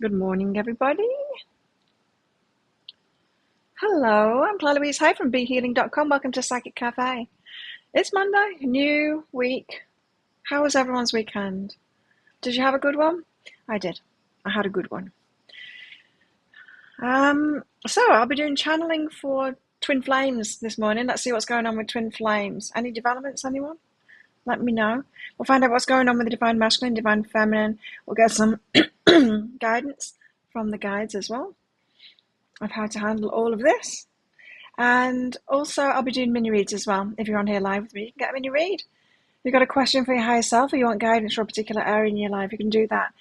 Good morning, everybody. Hello, I'm Claire Louise Hay from BeHealing.com. Welcome to Psychic Cafe. It's Monday, new week. How was everyone's weekend? Did you have a good one? I did. I had a good one. So I'll be doing channeling for Twin Flames this morning. Let's see what's going on with Twin Flames. Any developments, anyone? Let me know. We'll find out what's going on with the Divine Masculine, Divine Feminine. We'll get some guidance from the guides as well of how to handle all of this. And also, I'll be doing mini reads as well. If you're on here live with me, you can get a mini read. If you've got a question for your higher self or you want guidance for a particular area in your life, you can do that.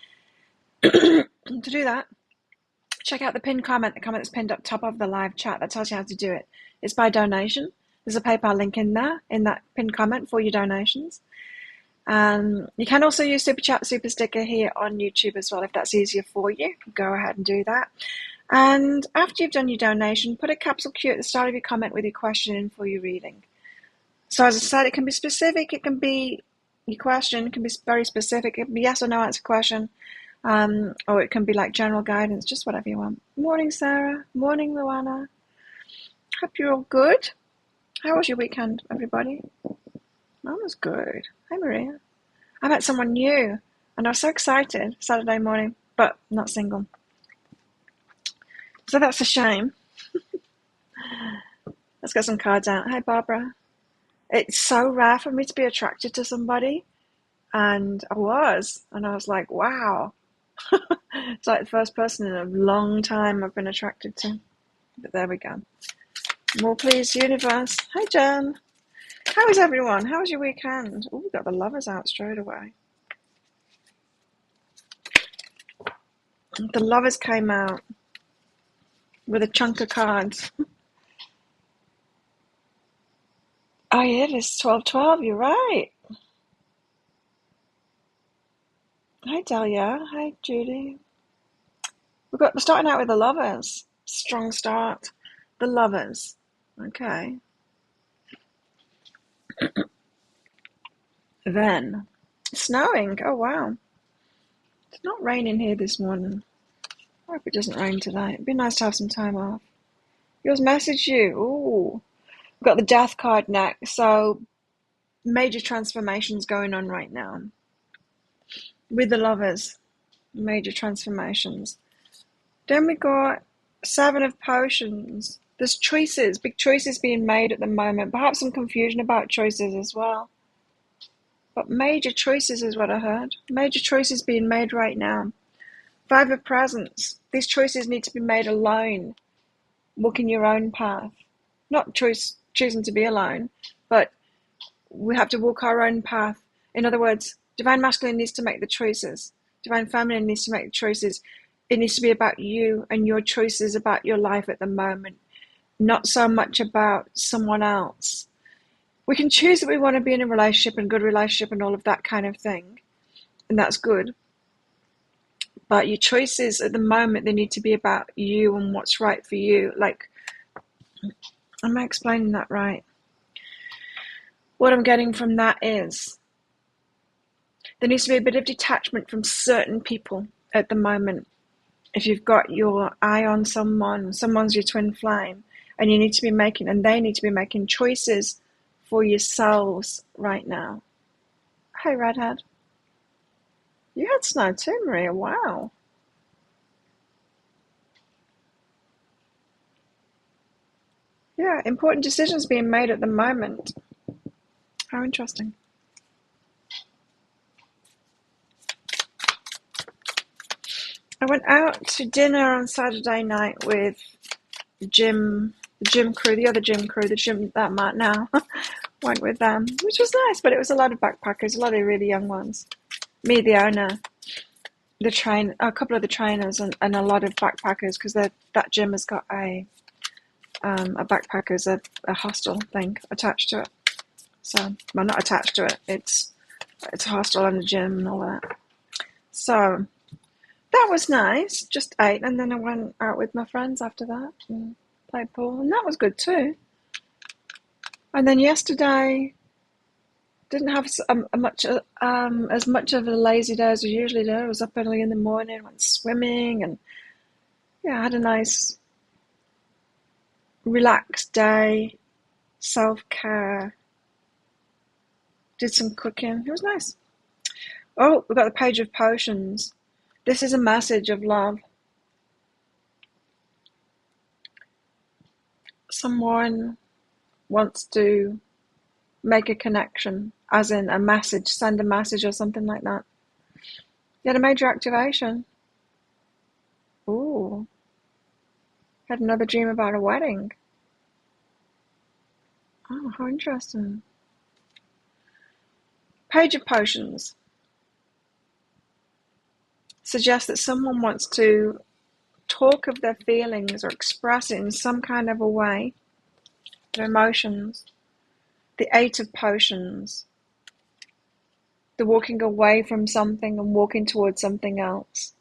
To do that, check out the pinned comment, the comment that's pinned up top of the live chat. That tells you how to do it. It's by donation. There's a PayPal link in there, in that pinned comment for your donations. You can also use Super Chat, Super Sticker here on YouTube as well, if that's easier for you. Go ahead and do that. And after you've done your donation, put a capsule Q at the start of your comment with your question in for your reading. So as I said, it can be specific, it can be your question, it can be very specific, it can be yes or no answer question, or it can be like general guidance, just whatever you want. Morning, Sarah. Morning, Luana. Hope you're all good. How was your weekend, everybody? Mine was good. Hi, Maria. I met someone new, and I was so excited Saturday morning, but not single. So that's a shame. Let's get some cards out. Hi, Barbara. It's so rare for me to be attracted to somebody, and I was like, wow. It's like the first person in a long time I've been attracted to. But there we go. More please, universe. Hi, Jen. How is everyone? How was your weekend? Oh, we got the lovers out straight away. The lovers came out with a chunk of cards. Oh, yeah, it is 12:12. You're right. Hi, Delia. Hi, Judy. We're starting out with the lovers. Strong start. The lovers. Okay. Then, snowing. Oh, wow. It's not raining here this morning. I hope it doesn't rain today. It'd be nice to have some time off. Yours messaged you. Ooh. We've got the death card next. So, major transformations going on right now. With the lovers. Major transformations. Then we got Seven of Potions. There's choices, big choices being made at the moment. Perhaps some confusion about choices as well. But major choices is what I heard. Major choices being made right now. Five of Presents. These choices need to be made alone. Walking your own path. Not choosing to be alone, but we have to walk our own path. In other words, Divine Masculine needs to make the choices. Divine Feminine needs to make the choices. It needs to be about you and your choices about your life at the moment. Not so much about someone else. We can choose that we want to be in a relationship and good relationship and all of that kind of thing. And that's good. But your choices at the moment, they need to be about you and what's right for you. Like, am I explaining that right? What I'm getting from that is there needs to be a bit of detachment from certain people at the moment. If you've got your eye on someone's your twin flame, and they need to be making choices for yourselves right now. Hey, Redhead. You had snow too, Maria. Wow. Yeah, important decisions being made at the moment. How interesting. I went out to dinner on Saturday night with the gym crew, the other gym crew, the gym that I'm at now. Went with them, which was nice, but it was a lot of backpackers, a lot of really young ones. Me, the owner, a couple of the trainers, and a lot of backpackers, because that gym has got a backpackers, a hostel thing attached to it. So, well, not attached to it. It's a hostel and a gym and all that. So that was nice. Just ate, and then I went out with my friends after that and played pool, and that was good too. And then yesterday, Didn't have as much of a lazy day as I usually do. I was up early in the morning, went swimming, and yeah, I had a nice relaxed day, self-care, did some cooking. It was nice. Oh, we've got the page of potions. This is a message of love. Someone wants to make a connection, as in a message, send a message or something like that. You had a major activation. Ooh, had another dream about a wedding. Oh, how interesting. Page of potions suggests that someone wants to talk of their feelings or express it in some kind of a way, their emotions. The Eight of Potions, the walking away from something and walking towards something else.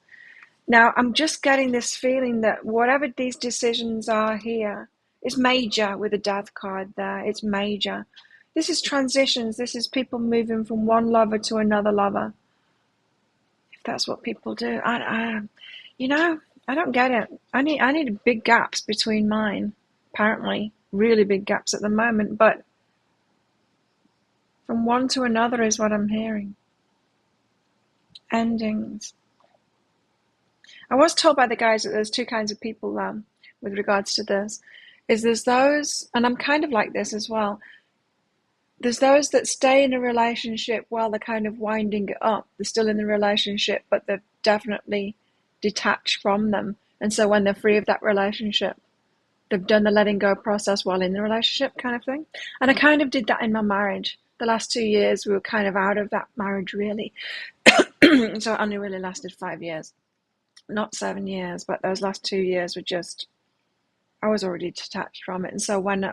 Now, I'm just getting this feeling that whatever these decisions are here is major with the Death card there. It's major. This is transitions. This is people moving from one lover to another lover. If that's what people do. I don't get it. I need big gaps between mine. Apparently, really big gaps at the moment. But from one to another is what I'm hearing. Endings. I was told by the guys that there's two kinds of people with regards to this. There's those, and I'm kind of like this as well, there's those that stay in a relationship while they're kind of winding it up. They're still in the relationship, but they're definitely detached from them. And so when they're free of that relationship, they've done the letting go process while in the relationship kind of thing. And I kind of did that in my marriage. The last 2 years, we were kind of out of that marriage, really. So it only really lasted 5 years. Not 7 years, but those last 2 years were just, I was already detached from it. And so when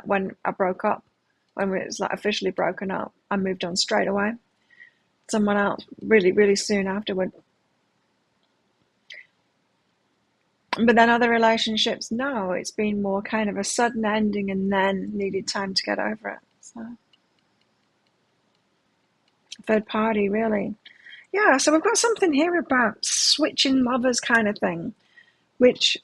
I broke up, when it was like officially broken up, I moved on straight away. Someone else really, really soon afterward. But then other relationships, no, it's been more kind of a sudden ending and then needed time to get over it. So, third party, really. Yeah, so we've got something here about switching lovers kind of thing, which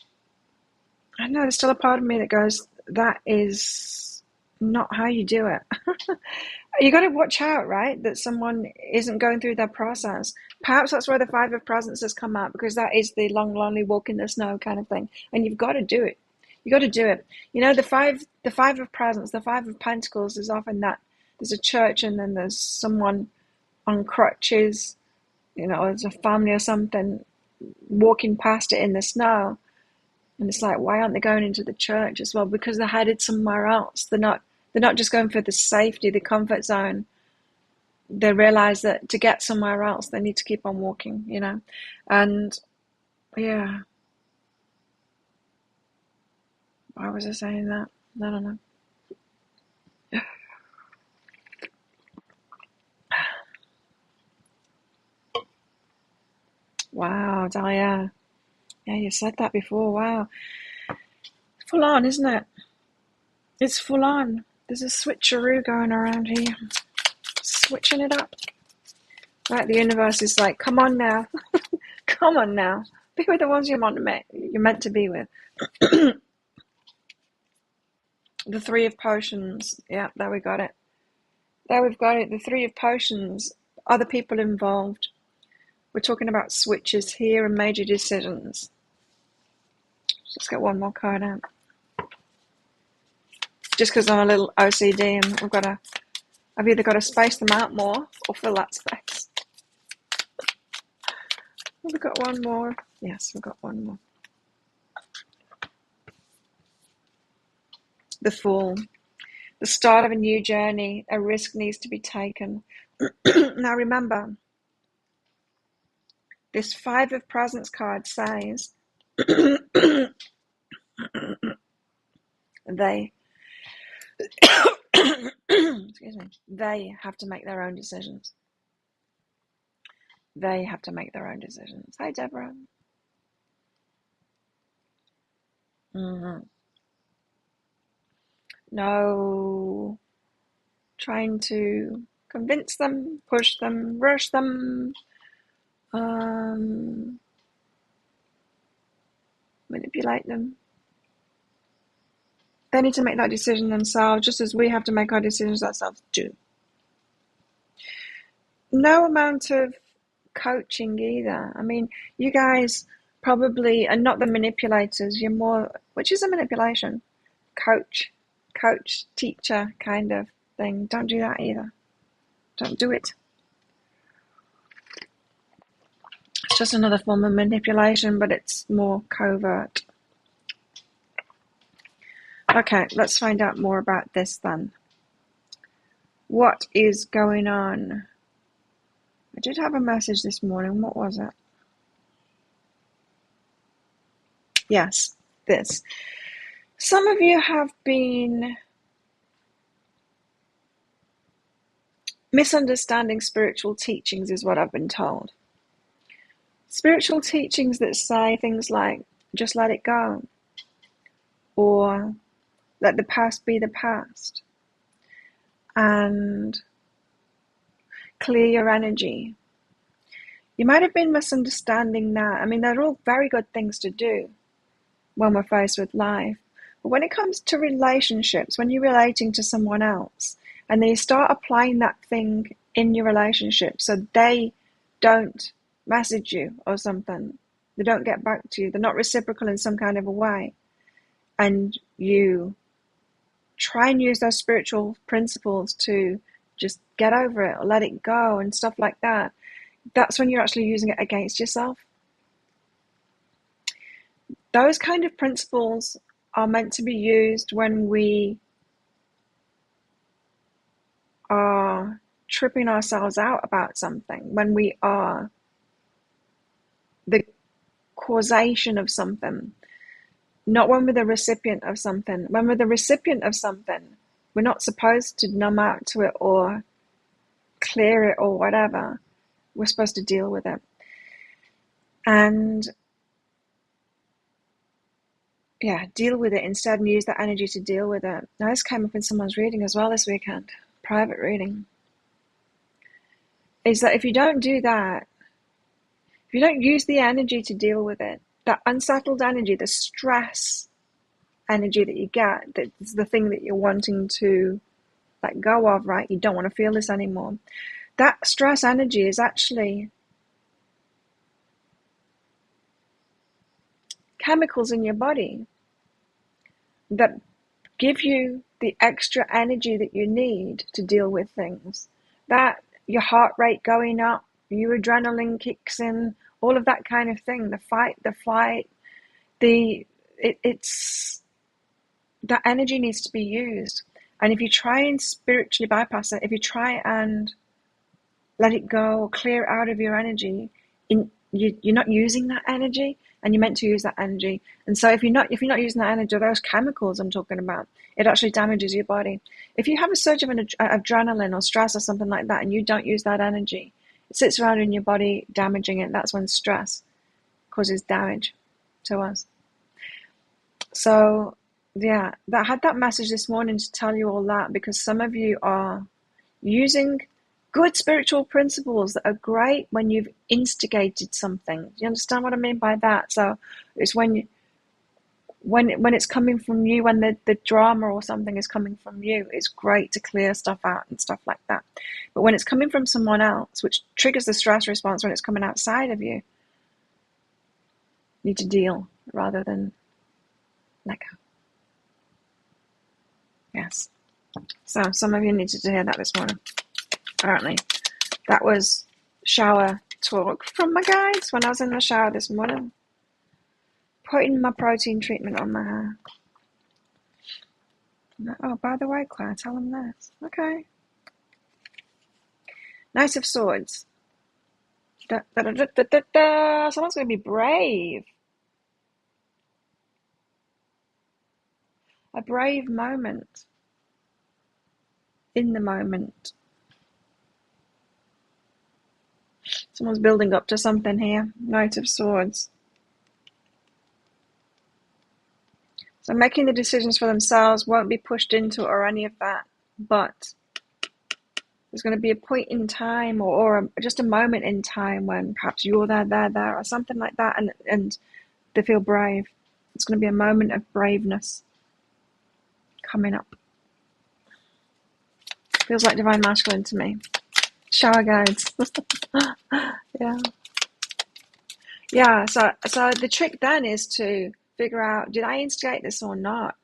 I know there's still a part of me that goes, that is not how you do it. You got to watch out, right? That someone isn't going through their process. Perhaps that's where the Five of Presents has come out, because that is the long, lonely walk in the snow kind of thing. And you've got to do it. You got to do it. You know, the five of Presents, the Five of Pentacles is often that there's a church and then there's someone on crutches, you know, there's a family or something walking past it in the snow. And it's like, why aren't they going into the church as well? Because they're headed somewhere else. They're not just going for the safety, the comfort zone. They realize that to get somewhere else, they need to keep on walking, you know. And yeah, why was I saying that? I don't know. Wow, Dahlia. Yeah, you said that before. Wow. Full on, isn't it? It's full on. There's a switcheroo going around here. Switching it up. Right, the universe is like, come on now. Come on now. Be with the ones you're meant to be with. The Three of Potions. Yeah, there we got it. There we've got it. The Three of Potions. Other people involved. We're talking about switches here and major decisions. Let's get one more card out. Just because I'm a little OCD and I've either got to space them out more or fill that space. We've got one more. Yes, we've got one more. The Fool. The start of a new journey. A risk needs to be taken. Now remember, this Five of Presents card says they excuse me, they have to make their own decisions. They have to make their own decisions. Hi, Deborah. No trying to convince them, push them, rush them, manipulate them. They need to make that decision themselves, just as we have to make our decisions ourselves too. No amount of coaching either. I mean, you guys probably are not the manipulators. You're more, which is a manipulation, coach, teacher kind of thing. Don't do that either. Don't do it. It's just another form of manipulation, but it's more covert. Okay, let's find out more about this then. What is going on? I did have a message this morning. What was it? Yes, this. Some of you have been misunderstanding spiritual teachings, is what I've been told. Spiritual teachings that say things like, just let it go, or let the past be the past, and clear your energy. You might have been misunderstanding that. I mean, they're all very good things to do when we're faced with life. But when it comes to relationships, when you're relating to someone else, and then you start applying that thing in your relationship so they don't message you or something, they don't get back to you, they're not reciprocal in some kind of a way, and you try and use those spiritual principles to just get over it or let it go and stuff like that, that's when you're actually using it against yourself. Those kind of principles are meant to be used when we are tripping ourselves out about something, when we are the causation of something, not when we're the recipient of something. When we're the recipient of something, we're not supposed to numb out to it or clear it or whatever. We're supposed to deal with it. And yeah, deal with it instead and use that energy to deal with it. Now, this came up in someone's reading as well this weekend, private reading. Is that if you don't do that, if you don't use the energy to deal with it, that unsettled energy, the stress energy that you get, that's the thing that you're wanting to let go of, right? You don't want to feel this anymore. That stress energy is actually chemicals in your body that give you the extra energy that you need to deal with things. That your heart rate going up, your adrenaline kicks in, all of that kind of thing, the fight, the flight, it's that energy needs to be used. And if you try and spiritually bypass it, if you try and let it go or clear out of your energy, you're not using that energy, and you're meant to use that energy. And so if you're not using that energy, those chemicals I'm talking about, it actually damages your body. If you have a surge of adrenaline or stress or something like that, and you don't use that energy, it sits around in your body damaging it. That's when stress causes damage to us. So yeah, I had that message this morning to tell you all that, because some of you are using good spiritual principles that are great when you've instigated something. Do you understand what I mean by that? So it's when it's coming from you, when the drama or something is coming from you, it's great to clear stuff out and stuff like that. But when it's coming from someone else, which triggers the stress response when it's coming outside of you, you need to deal rather than let go. Yes. So some of you needed to hear that this morning. Apparently, that was shower talk from my guides when I was in the shower this morning, putting my protein treatment on my hair. Oh, by the way, Claire, tell them this. Okay. Knight of Swords. Someone's going to be brave. A brave moment. In the moment. Someone's building up to something here. Knight of Swords. So making the decisions for themselves, won't be pushed into or any of that. But There's going to be a point in time, or just a moment in time when perhaps you're there, or something like that, and they feel brave. It's going to be a moment of braveness coming up. Feels like divine masculine to me. Shower guides. Yeah. Yeah, so the trick then is to figure out, did I instigate this or not?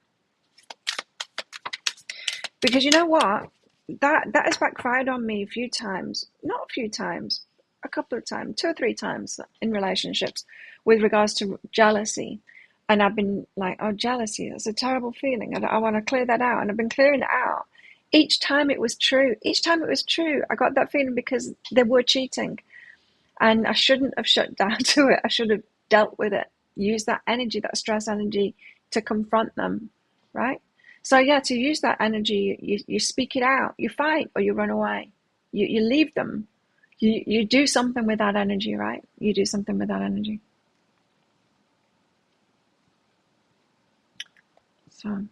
Because you know what? That has backfired on me a few times. Not a few times, a couple of times, 2 or 3 times in relationships with regards to jealousy. And I've been like, oh, jealousy, that's a terrible feeling. I want to clear that out. And I've been clearing it out. Each time it was true. Each time it was true. I got that feeling because they were cheating. And I shouldn't have shut down to it. I should have dealt with it. Use that energy, that stress energy, to confront them, right? So yeah, to use that energy, you speak it out. You fight or you run away. You leave them. You do something with that energy, right? You do something with that energy. So,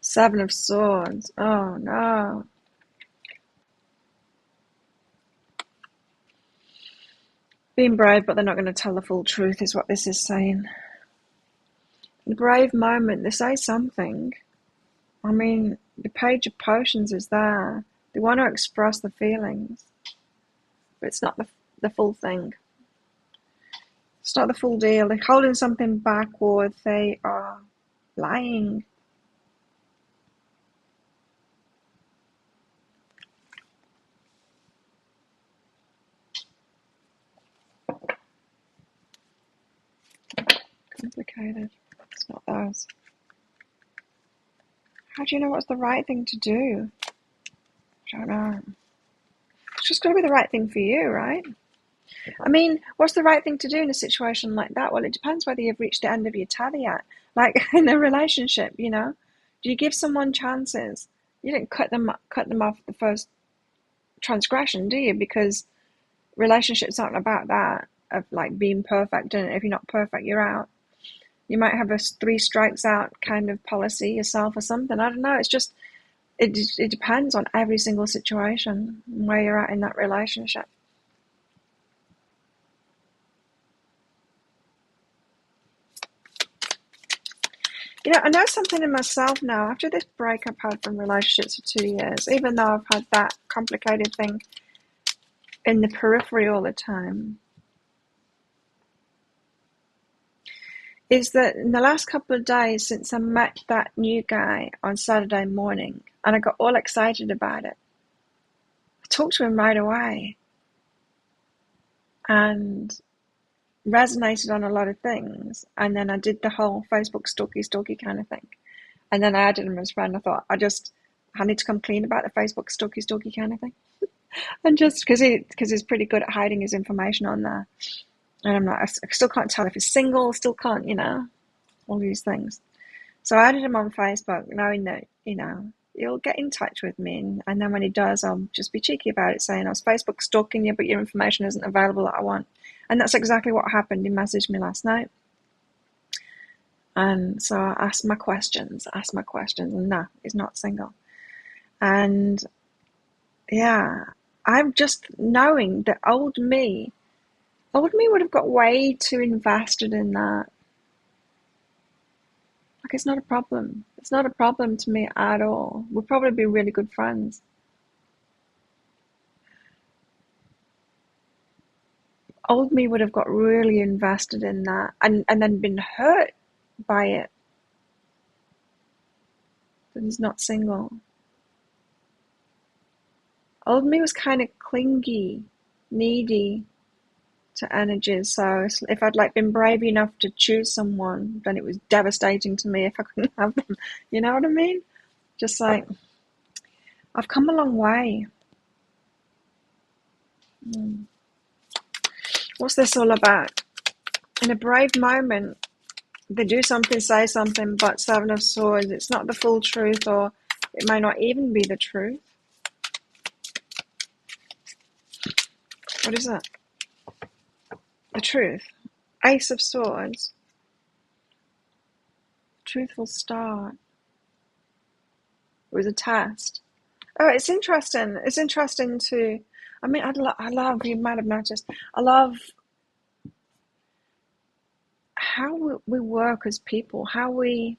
7 of Swords. Oh no. Being brave, but they're not going to tell the full truth is what this is saying. The brave moment, they say something. I mean, the Page of Potions is there. They want to express the feelings, but it's not the full thing. It's not the full deal. They're holding something back, or they are lying. Complicated. It's not those. How do you know what's the right thing to do? I don't know. It's just got to be the right thing for you, right? I mean, what's the right thing to do in a situation like that? Well, it depends whether you've reached the end of your tether yet. Like in a relationship, you know, do you give someone chances? You didn't cut them off the first transgression, do you? Because relationships aren't about that, of like being perfect, and if you're not perfect, you're out. You might have a 3 strikes out kind of policy yourself or something. I don't know. It's just, it depends on every single situation where you're at in that relationship. You know, I know something in myself now. After this break I've had from relationships for 2 years, even though I've had that complicated thing in the periphery all the time, is that in the last couple of days since I met that new guy on Saturday morning, and I got all excited about it, I talked to him right away and resonated on a lot of things. And then I did the whole Facebook stalky kind of thing. And then I added him as a friend. I thought, I need to come clean about the Facebook stalky kind of thing. And just because he's pretty good at hiding his information on there. And I still can't tell if he's single, still can't, you know, all these things. So I added him on Facebook, knowing that, you know, he'll get in touch with me. And then when he does, I'll just be cheeky about it, saying, I was Facebook stalking you, but your information isn't available that I want. And that's exactly what happened. He messaged me last night. And so I asked my questions, and no, he's not single. And yeah, I'm just knowing that old me would have got way too invested in that. Like, it's not a problem. It's not a problem to me at all. We'll probably be really good friends. Old me would have got really invested in that and then been hurt by it. That he's not single. Old me was kind of clingy, needy to energies. So if I'd like been brave enough to choose someone, then it was devastating to me if I couldn't have them. You know what I mean? Just like, I've come a long way. What's this all about? In a brave moment, they do something, say something, but 7 of Swords, it's not the full truth, or it may not even be the truth. What is it? The truth. Ace of Swords. Truthful start. It was a test. Oh, it's interesting. It's interesting to. I mean, I love. You might have noticed. I love how we work as people. How we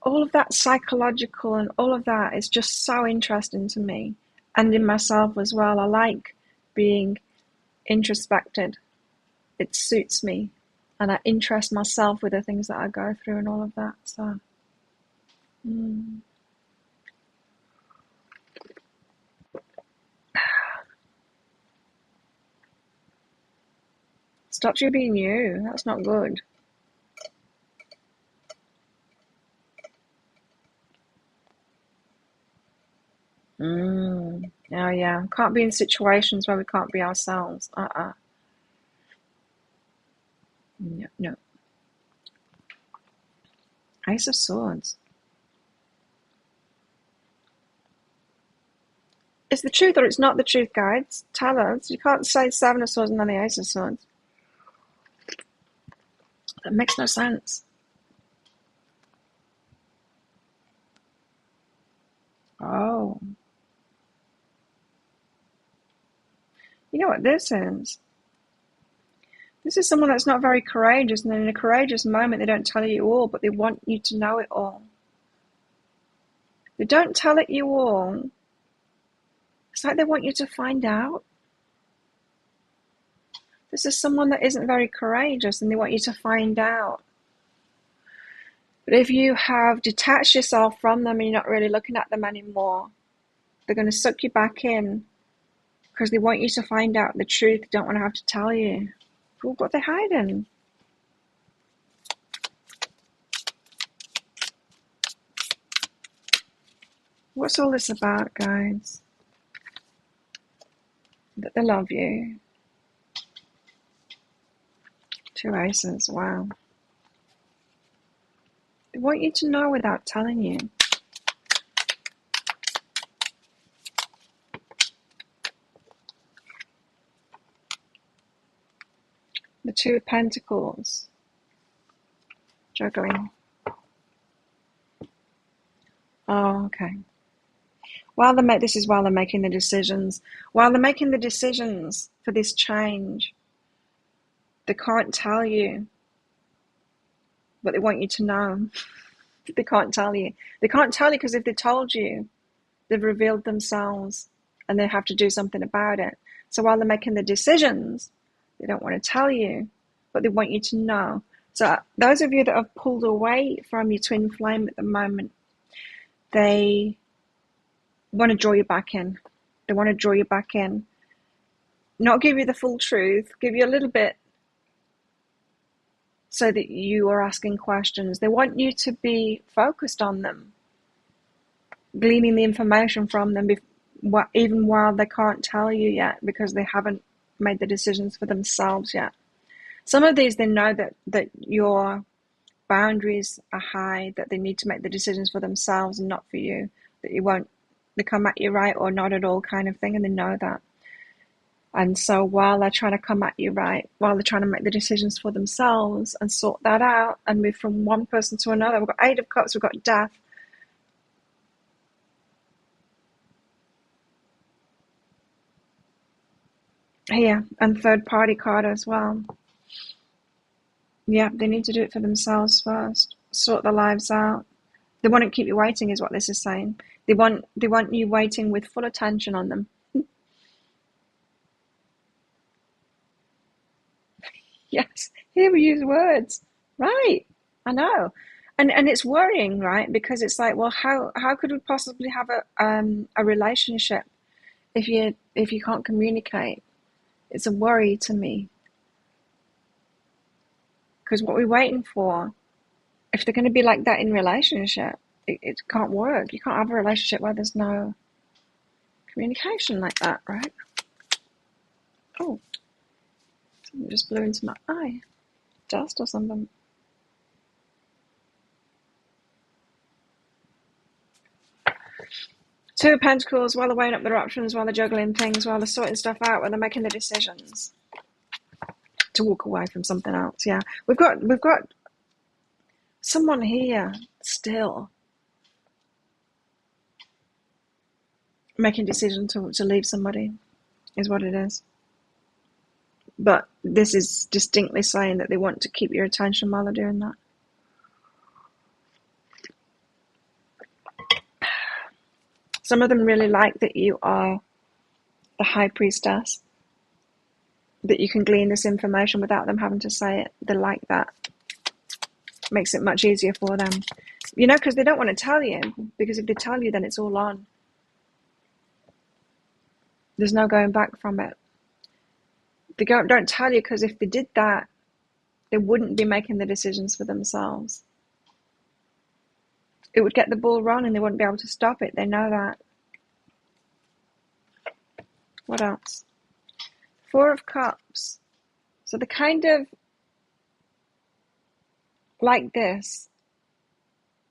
all of that psychological and all of that is just so interesting to me, and in myself as well. I like being introspected. It suits me, and I interest myself with the things that I go through and all of that. So, mm. Stops you being you. That's not good. Oh yeah, can't be in situations where we can't be ourselves. No, no. Ace of Swords. It's the truth or it's not the truth, guys. Tell us. You can't say Seven of Swords and then the Ace of Swords. That makes no sense. Oh. You know what this is? This is someone that's not very courageous, and in a courageous moment they don't tell you all, but they want you to know it all. They don't tell it you all. It's like they want you to find out. This is someone that isn't very courageous and they want you to find out. But if you have detached yourself from them and you're not really looking at them anymore, they're going to suck you back in because they want you to find out the truth. They don't want to have to tell you. Well, what they're hiding. What's all this about, guys? That they love you. Two aces, wow. They want you to know without telling you. The Two of Pentacles. Juggling. Oh, okay. This is while they're making the decisions. While they're making the decisions for this change, they can't tell you, but they want you to know. They can't tell you. They can't tell you because if they told you, they've revealed themselves and they have to do something about it. So while they're making the decisions, they don't want to tell you, but they want you to know. So those of you that have pulled away from your twin flame at the moment, they want to draw you back in. They want to draw you back in. Not give you the full truth, give you a little bit so that you are asking questions. They want you to be focused on them, gleaning the information from them, even while they can't tell you yet because they haven't made the decisions for themselves yet. Some of these, they know that your boundaries are high, that they need to make the decisions for themselves and not for you, that you won't, they come at you right or not at all kind of thing, and they know that. And so while they're trying to come at you right, while they're trying to make the decisions for themselves and sort that out and move from one person to another, we've got Eight of Cups, we've got Death. Here, and third party card as well. Yeah, they need to do it for themselves first. Sort their lives out. They won't keep you waiting, is what this is saying. They want you waiting with full attention on them. Yes, here we use words. Right. I know. And it's worrying, right? Because it's like, well, how could we possibly have a relationship if you can't communicate? It's a worry to me. Because what we're waiting for, if they're going to be like that in relationship, it can't work. You can't have a relationship where there's no communication like that, right? Oh, something just blew into my eye. Dust or something. Two of Pentacles, while they're weighing up their options, while they're juggling things, while they're sorting stuff out, while they're making the decisions to walk away from something else. Yeah, we've got someone here still. making a decision to leave somebody is what it is. But this is distinctly saying that they want to keep your attention while they're doing that. Some of them really like that you are the high priestess, that you can glean this information without them having to say it. They like that. Makes it much easier for them. You know, because they don't want to tell you, because if they tell you, then it's all on. There's no going back from it. They don't tell you because if they did that, they wouldn't be making the decisions for themselves. It would get the ball rolling. They wouldn't be able to stop it. They know that. What else? Four of Cups. So the kind of like this.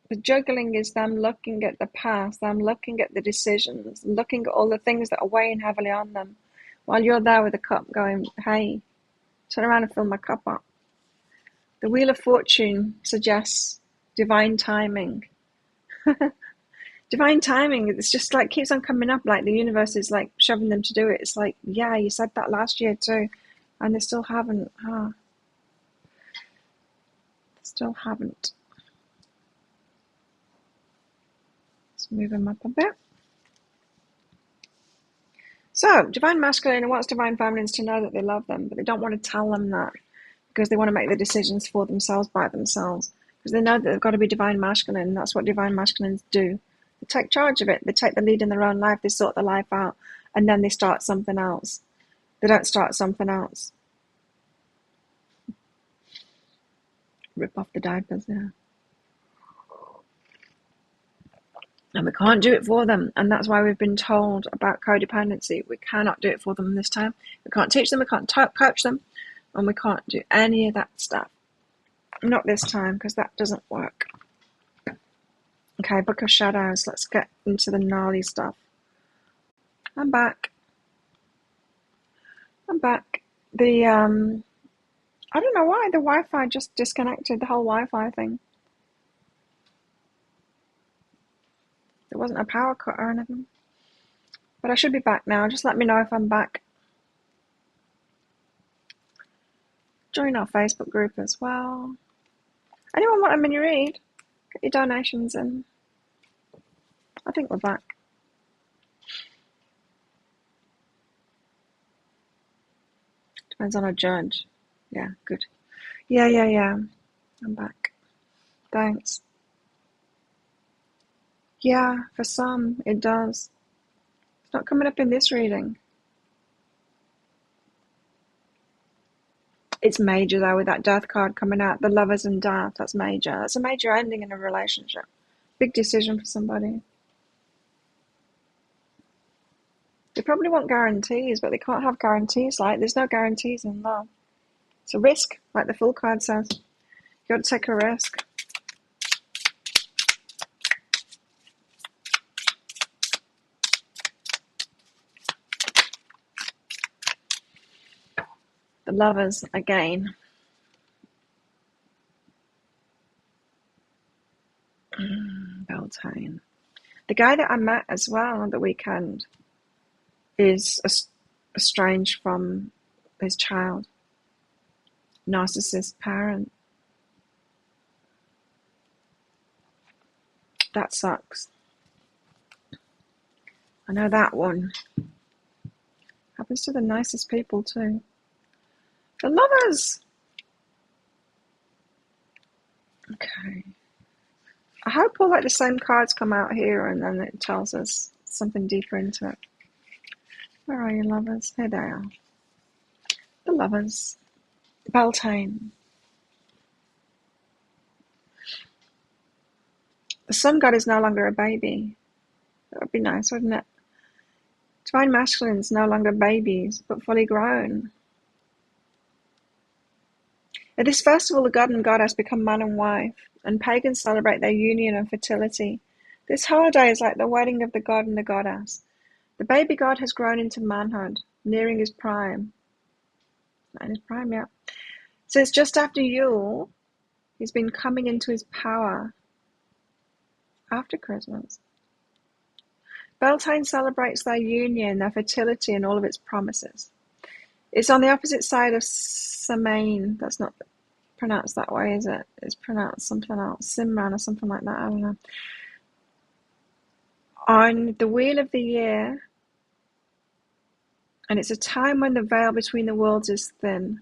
The juggling is them looking at the past, them looking at the decisions, looking at all the things that are weighing heavily on them, while you're there with a cup going, hey, turn around and fill my cup up. The Wheel of Fortune suggests divine timing. Divine timing, it's just like keeps on coming up, like the universe is like shoving them to do it. It's like, yeah, you said that last year too, and they still haven't. Still haven't. Let's move them up a bit. So, Divine Masculine wants Divine Feminines to know that they love them, but they don't want to tell them that because they want to make the decisions for themselves by themselves. Because they know that they've got to be Divine Masculine, and that's what Divine Masculines do. They take charge of it. They take the lead in their own life. They sort their life out, and then they start something else. They don't start something else. Rip off the diapers there. And we can't do it for them. And that's why we've been told about codependency. We cannot do it for them this time. We can't teach them. We can't coach them. And we can't do any of that stuff. Not this time, because that doesn't work. Okay, Book of Shadows. Let's get into the gnarly stuff. I'm back. The, I don't know why. The Wi-Fi just disconnected, the whole Wi-Fi thing. There wasn't a power cut or anything. But I should be back now. Just let me know if I'm back. Join our Facebook group as well. Anyone want a mini read? Get your donations in. I think we're back. Depends on a judge. Yeah, good. Yeah. I'm back. Thanks. Yeah, for some, it does. It's not coming up in this reading. It's major, though, with that death card coming out. The Lovers and Death, that's major. That's a major ending in a relationship. Big decision for somebody. They probably want guarantees, but they can't have guarantees. Like, there's no guarantees in love. It's a risk, like the Fool card says. You got to take a risk. The Lovers again. Beltane. The guy that I met as well on the weekend is estranged from his child. Narcissist parent. That sucks. I know that one. Happens to the nicest people too. The Lovers! Okay. I hope all like the same cards come out here and then it tells us something deeper into it. Where are you, Lovers? Here they are. The Lovers. Beltane. The Sun God is no longer a baby. That would be nice, wouldn't it? Divine Masculines no longer babies, but fully grown. At this festival, the god and goddess become man and wife, and pagans celebrate their union and fertility. This holiday is like the wedding of the god and the goddess. The baby god has grown into manhood, nearing his prime. Not in his prime yet. Since just after Yule, he's been coming into his power after Christmas. Beltane celebrates their union, their fertility, and all of its promises. It's on the opposite side of Samain. That's not pronounced that way, is it? It's pronounced something else. Simran or something like that. I don't know. On the wheel of the year, and it's a time when the veil between the worlds is thin.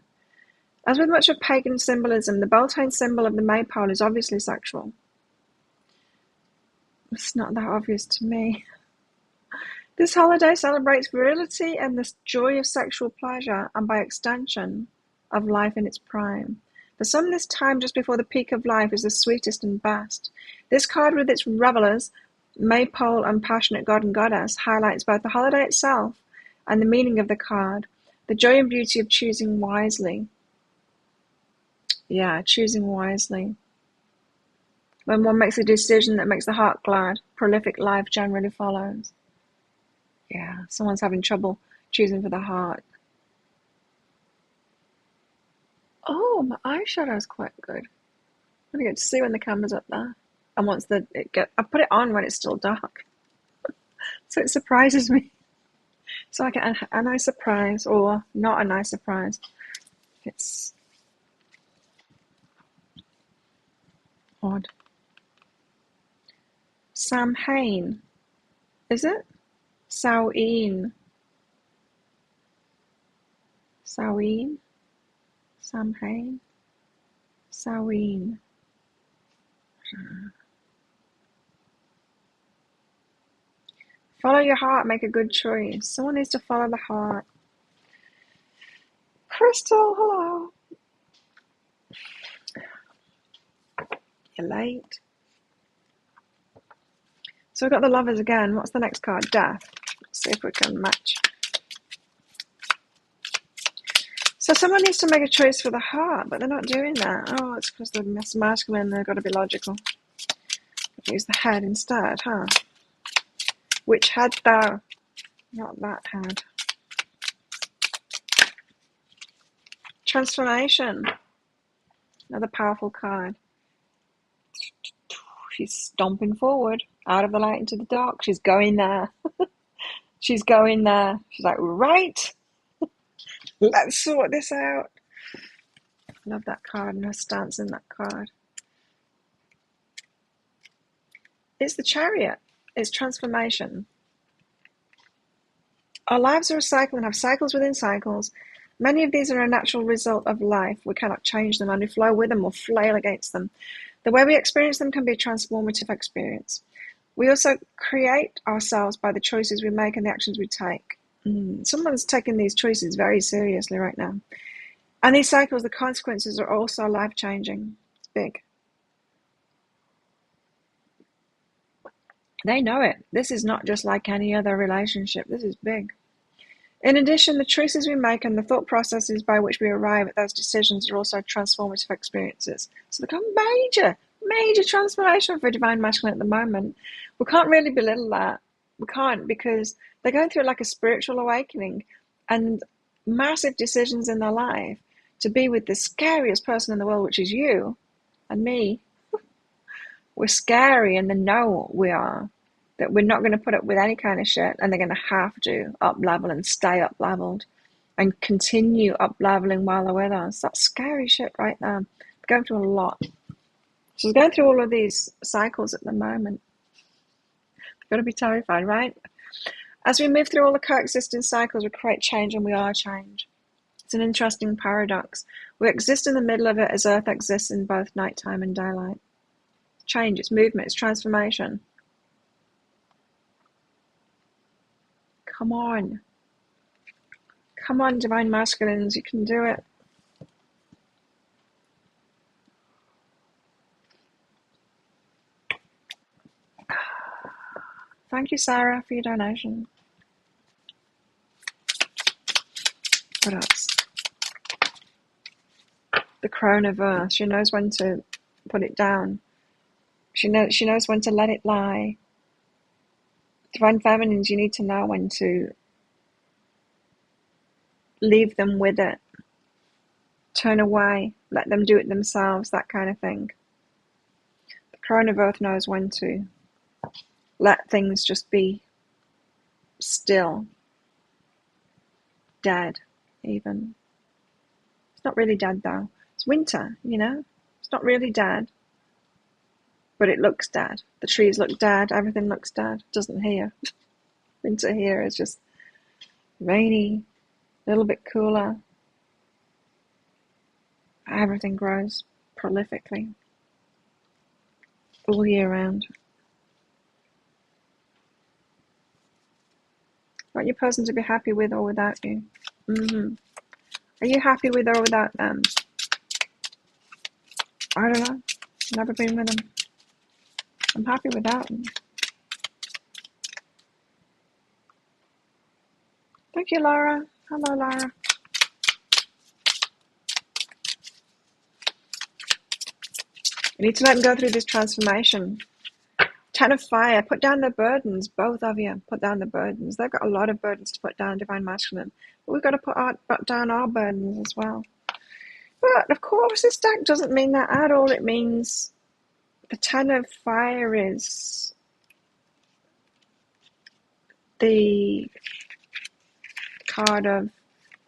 As with much of pagan symbolism, the Beltane symbol of the maypole is obviously sexual. It's not that obvious to me. This holiday celebrates virility and the joy of sexual pleasure, and by extension, of life in its prime. For some, this time just before the peak of life is the sweetest and best. This card with its revelers, maypole and passionate god and goddess, highlights both the holiday itself and the meaning of the card, the joy and beauty of choosing wisely. Yeah, choosing wisely. When one makes a decision that makes the heart glad, prolific life generally follows. Yeah, someone's having trouble choosing for the heart. Oh, my eyeshadow's quite good. I get to see when the camera's up there. And once I put it on when it's still dark. So it surprises me. So I get a nice surprise, or not a nice surprise. It's odd. Samhain. Is it? Samhain. Samhain. Samhain. Samhain. Follow your heart, make a good choice. Someone needs to follow the heart. Crystal, hello. You're late. So we've got the lovers again. What's the next card? Death. Let's see if we can match. So someone needs to make a choice for the heart, but they're not doing that. Oh, it's because they're masculine, they've got to be logical. Use the head instead, huh? Which head though? Not that head. Transformation. Another powerful card. She's stomping forward, out of the light into the dark. She's going there. She's going there. She's like, right, let's sort this out. Love that card and her stance in that card. It's the Chariot. It's transformation. Our lives are a cycle and have cycles within cycles. Many of these are a natural result of life. We cannot change them, and we flow with them or flail against them. The way we experience them can be a transformative experience. We also create ourselves by the choices we make and the actions we take. Someone's taking these choices very seriously right now. And these cycles, the consequences are also life-changing. It's big. They know it. This is not just like any other relationship. This is big. In addition, the choices we make and the thought processes by which we arrive at those decisions are also transformative experiences. So they've got major transformation for Divine Masculine at the moment. We can't really belittle that. We can't, because they're going through like a spiritual awakening and massive decisions in their life to be with the scariest person in the world, which is you and me. We're scary, and they know we are. That we're not going to put up with any kind of shit, and they're going to have to up-level and stay up-leveled and continue up-leveling while they're with us. That's scary shit right there. We're going through a lot. So we're going through all of these cycles at the moment. We've got to be terrified, right? As we move through all the coexisting cycles, we create change, and we are change. It's an interesting paradox. We exist in the middle of it as Earth exists in both nighttime and daylight. Change, it's movement, it's transformation. Come on. Come on, Divine Masculines, you can do it. Thank you, Sarah, for your donation. What else? The Crone of Earth. She knows when to put it down. She knows when to let it lie. Divine Feminines, you need to know when to leave them with it. Turn away. Let them do it themselves, that kind of thing. The Crone of Earth knows when to let things just be. still, dead even. It's not really dead though. It's winter, you know? It's not really dead, but it looks dead. The trees look dead, everything looks dead. It doesn't here. Winter here is just rainy, a little bit cooler. Everything grows prolifically all year round. Want your person to be happy with or without you? Are you happy with or without them? I don't know. Never been with them. I'm happy without them. Thank you, Laura. Hello, Laura. You need to let them go through this transformation. 10 of fire. Put down their burdens. Both of you. Put down the burdens. They've got a lot of burdens to put down, Divine Masculine. But we've got to put down our burdens as well. But, of course, this deck doesn't mean that at all. It means the 10 of fire is the card of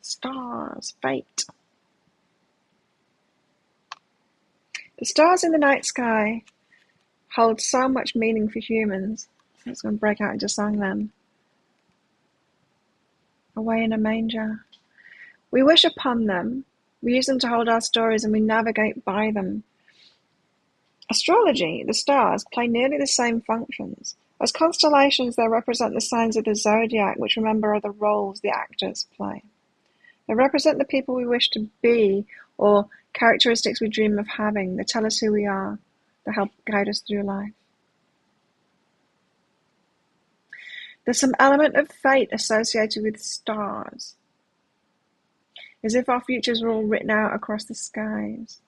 stars, fate. The stars in the night sky hold so much meaning for humans. It's going to break out into song then. Away in a manger. We wish upon them. We use them to hold our stories and we navigate by them. Astrology, the stars, play nearly the same functions. As constellations, they represent the signs of the zodiac, which remember are the roles the actors play. They represent the people we wish to be or characteristics we dream of having. They tell us who we are. They help guide us through life. There's some element of fate associated with stars, as if our futures were all written out across the skies.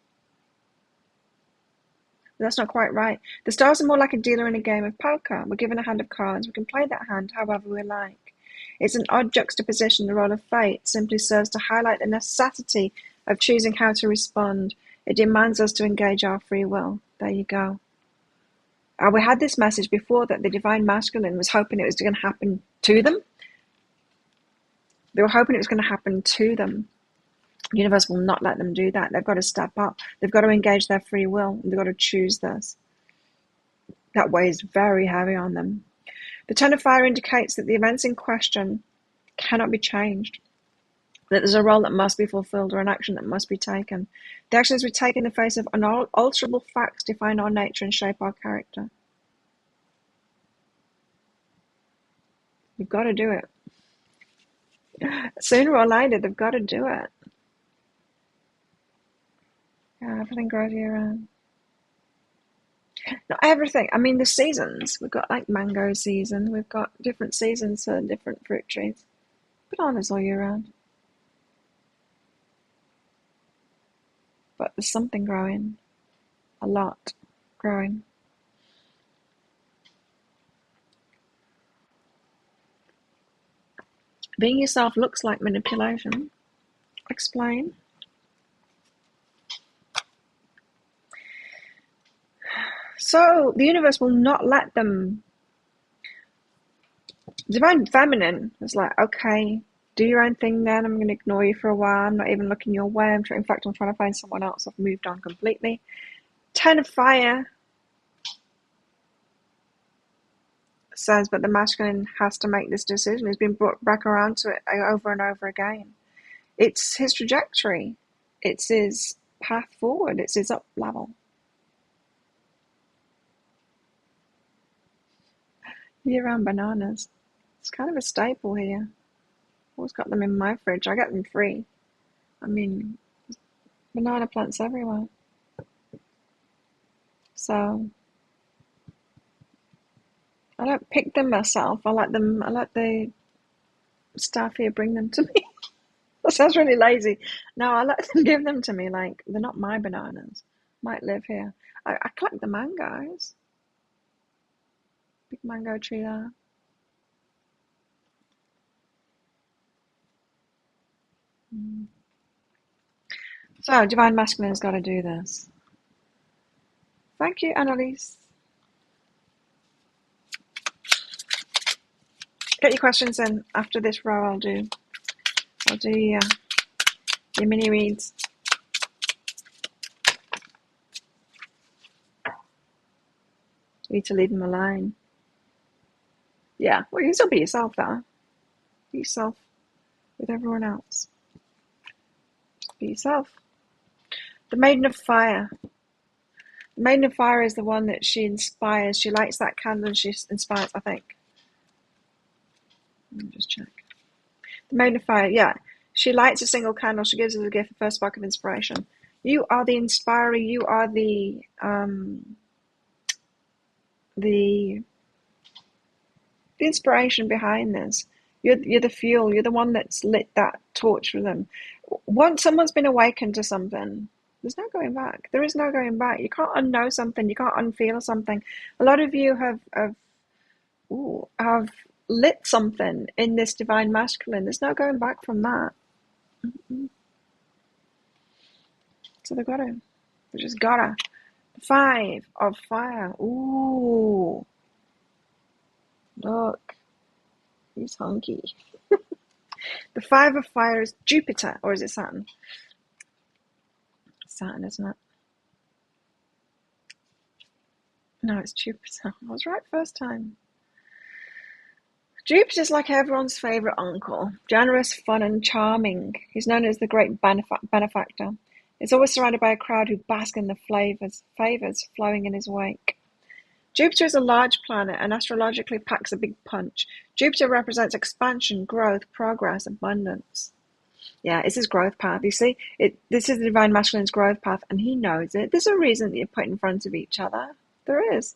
But that's not quite right. The stars are more like a dealer in a game of poker. We're given a hand of cards. We can play that hand however we like. It's an odd juxtaposition. The role of fate simply serves to highlight the necessity of choosing how to respond. It demands us to engage our free will. There you go. We had this message before that the Divine Masculine was hoping it was going to happen to them. They were hoping it was going to happen to them. The universe will not let them do that. They've got to step up. They've got to engage their free will. They've got to choose this. That weighs very heavy on them. The 10 of fire indicates that the events in question cannot be changed. That there's a role that must be fulfilled or an action that must be taken. The actions we take in the face of unalterable facts define our nature and shape our character. We've got to do it. Sooner or later, they've got to do it. Yeah, everything grows year round. Not everything. I mean, the seasons. We've got like mango season. We've got different seasons for different fruit trees. Bananas all year round. But there's something growing. A lot growing. Being yourself looks like manipulation. Explain. So the universe will not let them. Divine Feminine is like, okay, do your own thing then. I'm going to ignore you for a while. I'm not even looking your way. In fact, I'm trying to find someone else. I've moved on completely. 10 of fire says, but the masculine has to make this decision. He's been brought back around to it over and over again. It's his trajectory. It's his path forward. It's his up level. Year-round bananas. It's kind of a staple here. Always got them in my fridge. I get them free. I mean, banana plants everywhere. So I don't pick them myself. I let the staff here bring them to me. That sounds really lazy. No, I let them give them to me. Like, they're not my bananas. Might live here. I collect the mangoes. Big mango tree there. So, Divine Masculine has got to do this. Thank you, Annalise. Get your questions in. After this row, I'll do your mini reads. You need to leave them alone. Yeah, well, you can still be yourself, though. Be yourself with everyone else. Be yourself. The Maiden of Fire. The Maiden of Fire is the one that she inspires. She lights that candle and she inspires, I think. Let me just check. The Maiden of Fire, yeah. She lights a single candle. She gives us a gift, the first spark of inspiration. You are the inspirer. You are the inspiration behind this. You're the fuel. You're the one that's lit that torch for them. Once someone's been awakened to something, there's no going back. There is no going back. You can't unknow something. You can't unfeel something. A lot of you have lit something in this divine masculine. There's no going back from that. So they just gotta. 5 of Fire. Ooh. Look. He's hunky. The 5 of Fire is Jupiter, or is it Saturn? Saturn, isn't it? No, it's Jupiter. I was right first time. Jupiter's like everyone's favourite uncle. Generous, fun and charming. He's known as the great benefactor. He's always surrounded by a crowd who bask in the favours flowing in his wake. Jupiter is a large planet and astrologically packs a big punch. Jupiter represents expansion, growth, progress, abundance. Yeah, it's his growth path. You see, this is the divine masculine's growth path, and he knows it. There's a reason that you're put in front of each other. There is.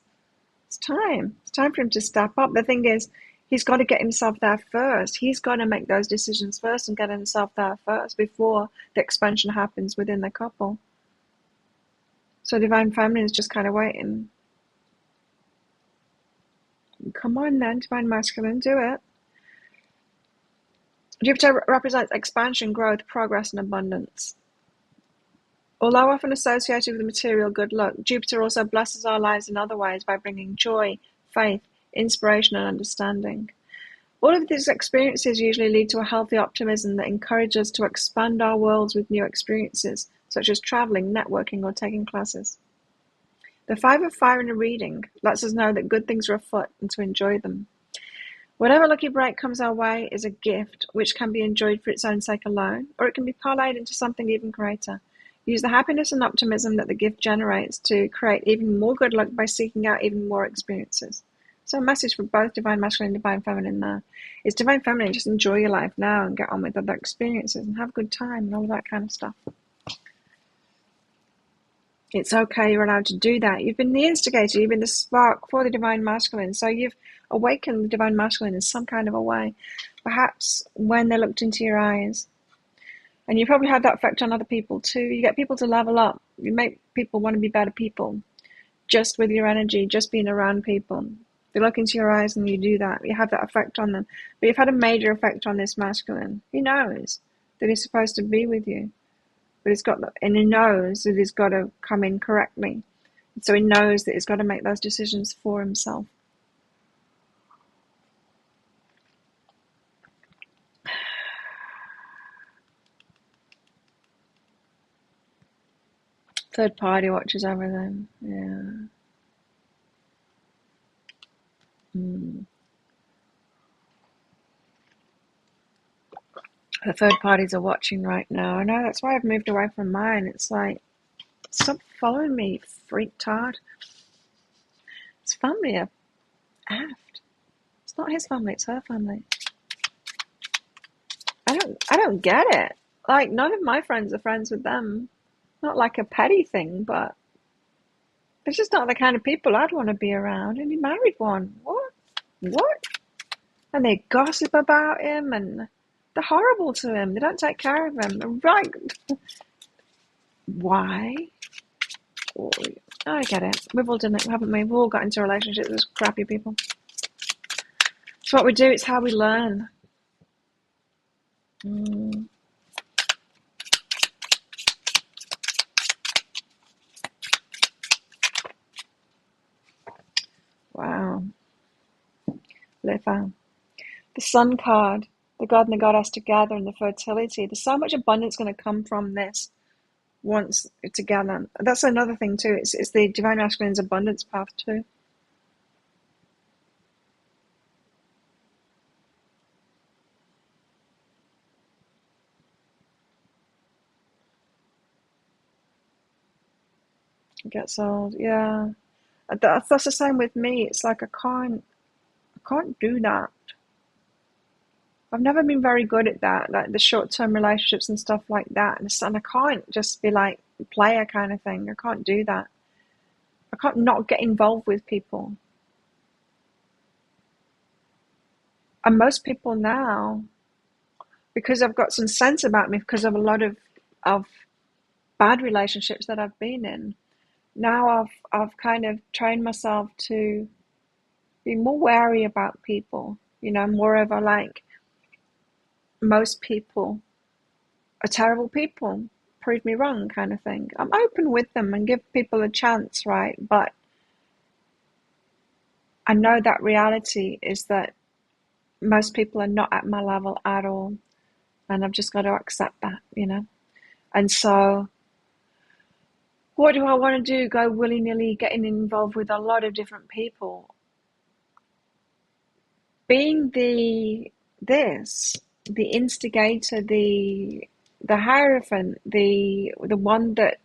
It's time. It's time for him to step up. The thing is, he's got to get himself there first. He's got to make those decisions first and get himself there first before the expansion happens within the couple. So divine feminine is just kind of waiting. Come on then, divine masculine, do it. Jupiter represents expansion, growth, progress, and abundance. Although often associated with material good luck, Jupiter also blesses our lives in other ways by bringing joy, faith, inspiration, and understanding. All of these experiences usually lead to a healthy optimism that encourages us to expand our worlds with new experiences, such as traveling, networking, or taking classes. The 5 of Fire in a reading lets us know that good things are afoot and to enjoy them. Whatever lucky break comes our way is a gift which can be enjoyed for its own sake alone, or it can be parlayed into something even greater. Use the happiness and optimism that the gift generates to create even more good luck by seeking out even more experiences. So a message for both divine masculine and divine feminine there is divine feminine, just enjoy your life now and get on with other experiences and have a good time and all of that kind of stuff. It's okay, you're allowed to do that. You've been the instigator, you've been the spark for the divine masculine, so you've awakened the divine masculine in some kind of a way. Perhaps when they looked into your eyes. And you probably have that effect on other people too. You get people to level up. You make people want to be better people. Just with your energy, just being around people. They look into your eyes and you do that. You have that effect on them. But you've had a major effect on this masculine. He knows that he's supposed to be with you. But he knows that he's got to come in correctly. So he knows that he's got to make those decisions for himself. Third party watches over them. Yeah. The third parties are watching right now. I know, that's why I've moved away from mine. It's like, stop following me, freak-tard. His family are aft. It's not his family, it's her family. I don't get it. Like, none of my friends are friends with them. Not like a petty thing, but they're just not the kind of people I'd want to be around. And he married one. What? And they gossip about him and they're horrible to him. They don't take care of him. Right. Why? Oh, I get it. We've all done it, haven't we? We've all got into relationships with crappy people. It's what we do. It's how we learn. Wow. The sun card, the god and the goddess together, and the fertility. There's so much abundance going to come from this once together. That's another thing too. It's the divine masculine's abundance path too. It gets old, yeah. That's the same with me. It's like I can't do that. I've never been very good at that, like the short-term relationships and stuff like that. And I can't just be like a player kind of thing. I can't do that. I can't not get involved with people. And most people now, because I've got some sense about me, because of a lot of bad relationships that I've been in, now I've kind of trained myself to be more wary about people. You know, more of a like, most people are terrible people. Prove me wrong kind of thing. I'm open with them and give people a chance, right? But I know that reality is that most people are not at my level at all. And I've just got to accept that, you know? And so what do I want to do? Go willy-nilly getting involved with a lot of different people. Being the instigator, the hierophant, the one that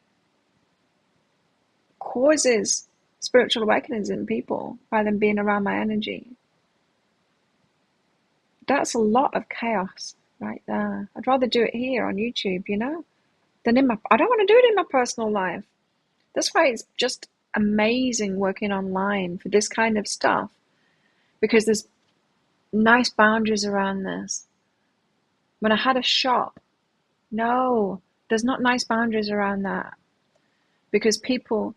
causes spiritual awakenings in people by them being around my energy. That's a lot of chaos right there. I'd rather do it here on YouTube, you know, than I don't want to do it in my personal life. That's why it's just amazing working online for this kind of stuff, because there's nice boundaries around this. When I had a shop, no, there's not nice boundaries around that, because people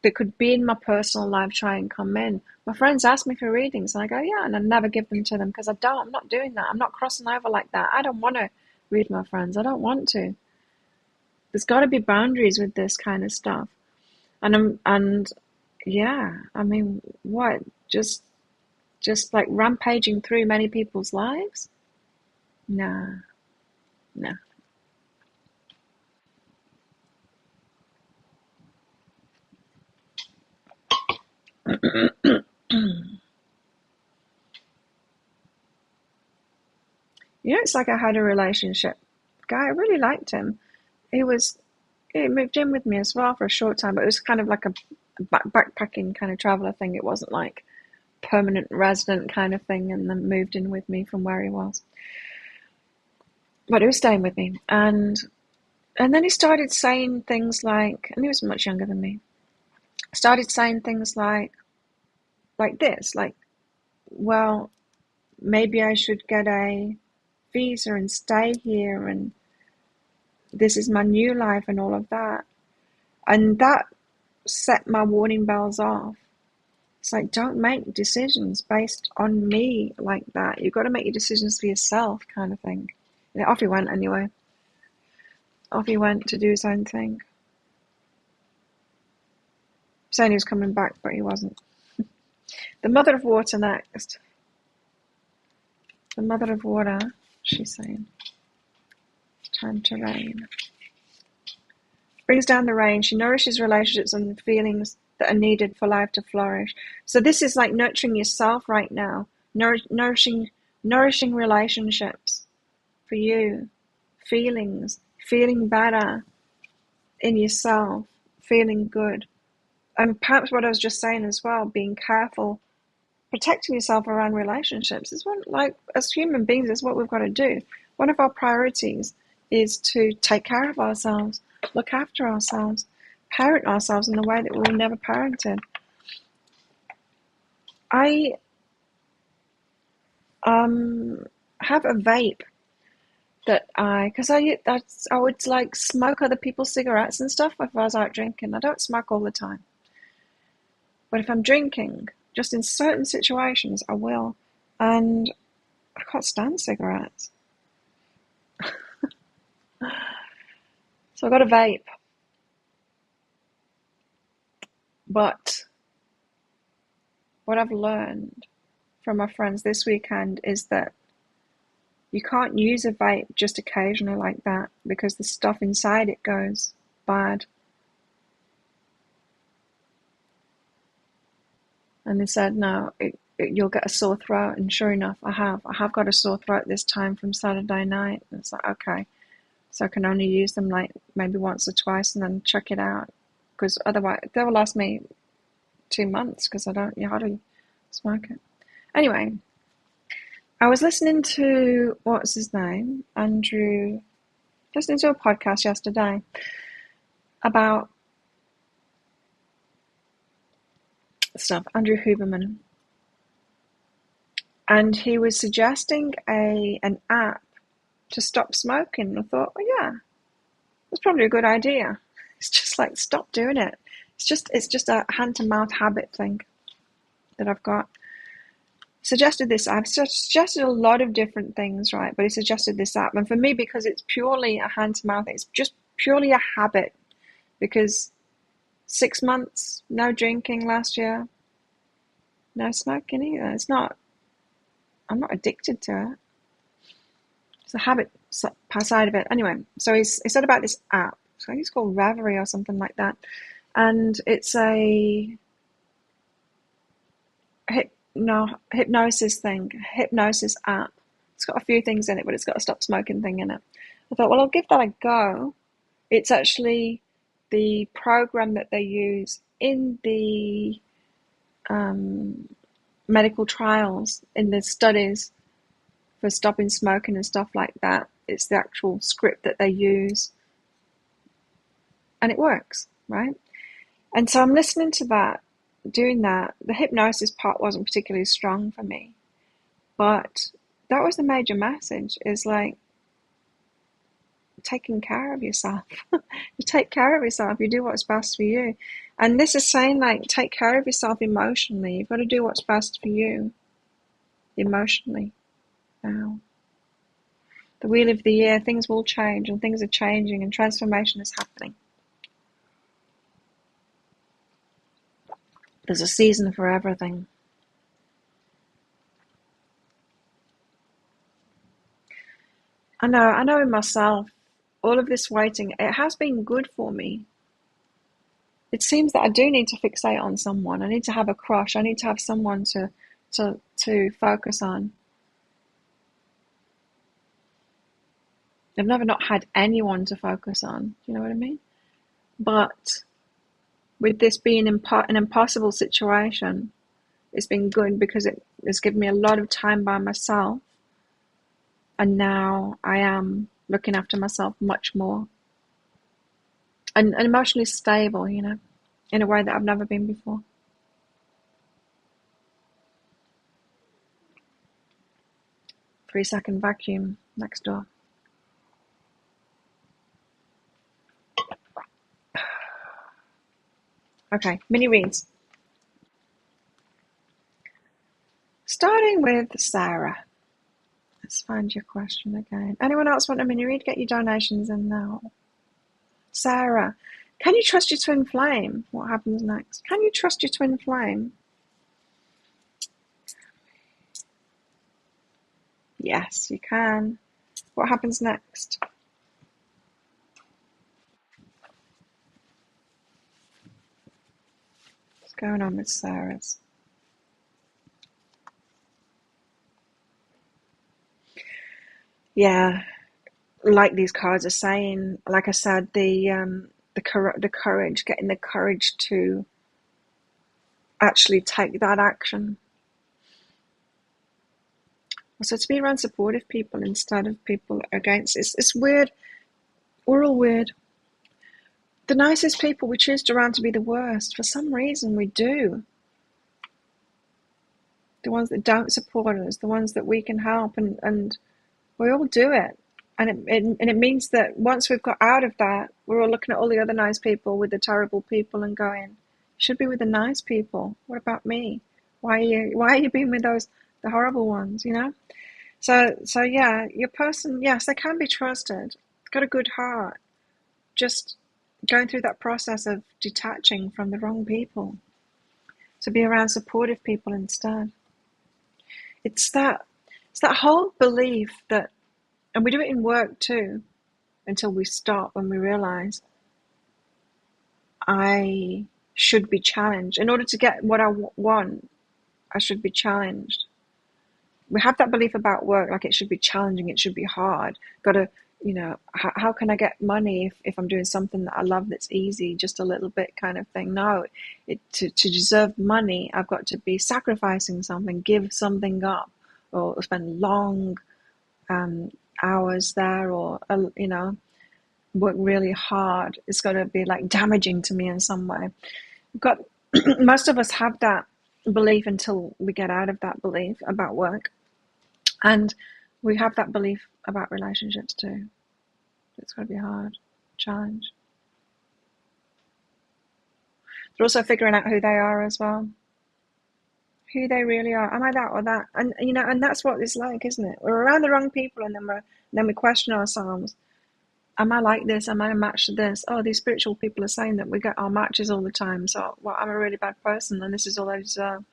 that could be in my personal life try and come in. My friends ask me for readings, and I go, yeah, and I never give them to them because I'm not doing that. I'm not crossing over like that. I don't want to read my friends. I don't want to. There's got to be boundaries with this kind of stuff. And yeah, I mean, what? Just like rampaging through many people's lives? Nah, nah. You know, it's like I had a relationship. Guy, I really liked him. He moved in with me as well for a short time, but it was kind of like a backpacking kind of traveler thing. It wasn't like permanent resident kind of thing, and then moved in with me from where he was. But he was staying with me, and then he started saying things like, and he was much younger than me. Started saying things like this, like, well, maybe I should get a visa and stay here, and this is my new life and all of that. And that set my warning bells off. It's like, don't make decisions based on me like that. You've got to make your decisions for yourself, kind of thing. And off he went anyway. Off he went to do his own thing. Saying he was coming back, but he wasn't. The Mother of Water next. The Mother of Water, she's saying. It's time to rain. Brings down the rain. She nourishes relationships and feelings that are needed for life to flourish. So this is like nurturing yourself right now. Nourishing relationships for you. Feelings. Feeling better in yourself. Feeling good. And perhaps what I was just saying as well, being careful, protecting yourself around relationships is what, like, as human beings, is what we've got to do. One of our priorities is to take care of ourselves, look after ourselves, parent ourselves in the way that we were never parented. I have a vape that because I would like smoke other people's cigarettes and stuff if I was out drinking. I don't smoke all the time. But if I'm drinking, just in certain situations, I will. And I can't stand cigarettes. So I got a vape. But what I've learned from my friends this weekend is that you can't use a vape just occasionally like that because the stuff inside it goes bad. And they said, no, you'll get a sore throat. And sure enough, I have got a sore throat this time from Saturday night. And it's like, okay, so I can only use them like maybe once or twice and then check it out. Because otherwise, they will last me 2 months because I don't hardly smoke it. Anyway, I was listening to, what's his name? Andrew, listening to a podcast yesterday about stuff, Andrew Huberman. And he was suggesting an app to stop smoking. I thought, oh yeah, that's probably a good idea. It's just like, stop doing it. It's just a hand-to-mouth habit thing that I've got. Suggested this. I've suggested a lot of different things, right? But he suggested this app. And for me, because it's purely a hand-to-mouth, it's just purely a habit. Because 6 months, no drinking last year, no smoking either. I'm not addicted to it. It's a habit side of it. Anyway, so he said about this app. I think it's called Reverie or something like that. And it's a hypnosis app. It's got a few things in it, but it's got a stop smoking thing in it. I thought, well, I'll give that a go. It's actually the program that they use in the medical trials, in the studies for stopping smoking and stuff like that. It's the actual script that they use, and it works, right? And so I'm listening to that, doing that. The hypnosis part wasn't particularly strong for me, but that was the major message, is like taking care of yourself. You take care of yourself, you do what's best for you. And this is saying, like, take care of yourself emotionally. You've got to do what's best for you emotionally now. The wheel of the year, things will change, and things are changing, and transformation is happening. There's a season for everything. I know in myself, all of this waiting, it has been good for me. It seems that I do need to fixate on someone. I need to have a crush. I need to have someone to focus on. I've never not had anyone to focus on. Do you know what I mean? But with this being an impossible situation, it's been good because it has given me a lot of time by myself. And now I am looking after myself much more. And emotionally stable, in a way that I've never been before. Three-second vacuum next door. Okay, mini reads. Starting with Sarah. Let's find your question again. Anyone else want a mini read? Get your donations in now. Sarah, can you trust your twin flame? What happens next? Can you trust your twin flame? Yes, you can. What happens next? What's going on with Sarah's? Yeah, like these cards are saying, like I said, the courage, getting the courage to actually take that action. So to be around supportive people instead of people against, it's weird. We're all weird. The nicest people we choose around to be the worst. For some reason we do. The ones that don't support us, the ones that we can help, and we all do it. And it means that once we've got out of that, we're all looking at all the other nice people with the terrible people and going, you should be with the nice people. What about me? Why are you being with the horrible ones, So yeah, your person, yes, they can be trusted. They've got a good heart. Just going through that process of detaching from the wrong people to be around supportive people instead. It's that whole belief that, and we do it in work too, until we stop and we realize I should be challenged. In order to get what I want, I should be challenged. We have that belief about work, like it should be challenging, it should be hard. Got to, how can I get money if I'm doing something that I love that's easy, just a little bit kind of thing? No, to deserve money, I've got to be sacrificing something, give something up, or spend long hours there, or, work really hard. It's got to be like damaging to me in some way. We've got most of us have that belief until we get out of that belief about work, and we have that belief about relationships too. It's got to be hard, challenge. They're also figuring out who they are as well, who they really are. Am I that or that? And and that's what it's like, isn't it? We're around the wrong people, and then we question ourselves. Am I like this? Am I a match to this? Oh, these spiritual people are saying that we get our matches all the time. So, well, I'm a really bad person, and this is all I deserve.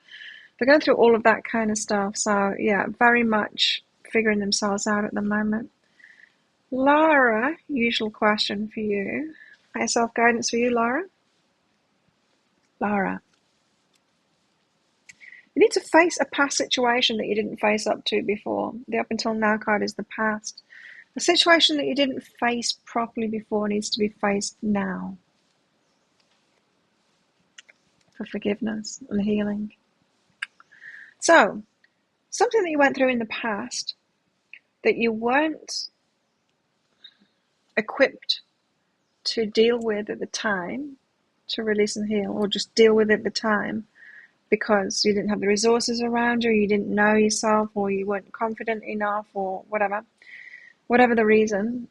They're going through all of that kind of stuff. So, yeah, very much figuring themselves out at the moment. Laura, usual question for you. Higher self-guidance for you, Laura. Laura, you need to face a past situation that you didn't face up to before. The up until now card is the past. A situation that you didn't face properly before needs to be faced now for forgiveness and healing. So, something that you went through in the past that you weren't equipped to deal with at the time, to release and heal, or just deal with it at the time because you didn't have the resources around you, you didn't know yourself, or you weren't confident enough, or whatever the reason,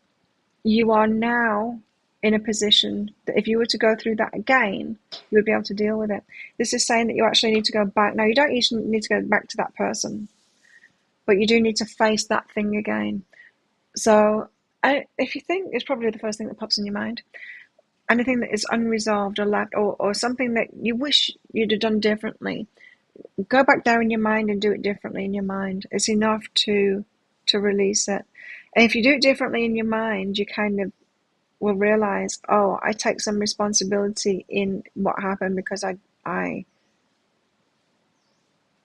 you are now in a position that if you were to go through that again, you would be able to deal with it. This is saying that you actually need to go back. Now, you don't usually need to go back to that person, but you do need to face that thing again. So if you think, it's probably the first thing that pops in your mind, anything that is unresolved or left, or something that you wish you'd have done differently, go back there in your mind and do it differently in your mind. It's enough to release it. And if you do it differently in your mind, you kind of will realize, oh, I take some responsibility in what happened because I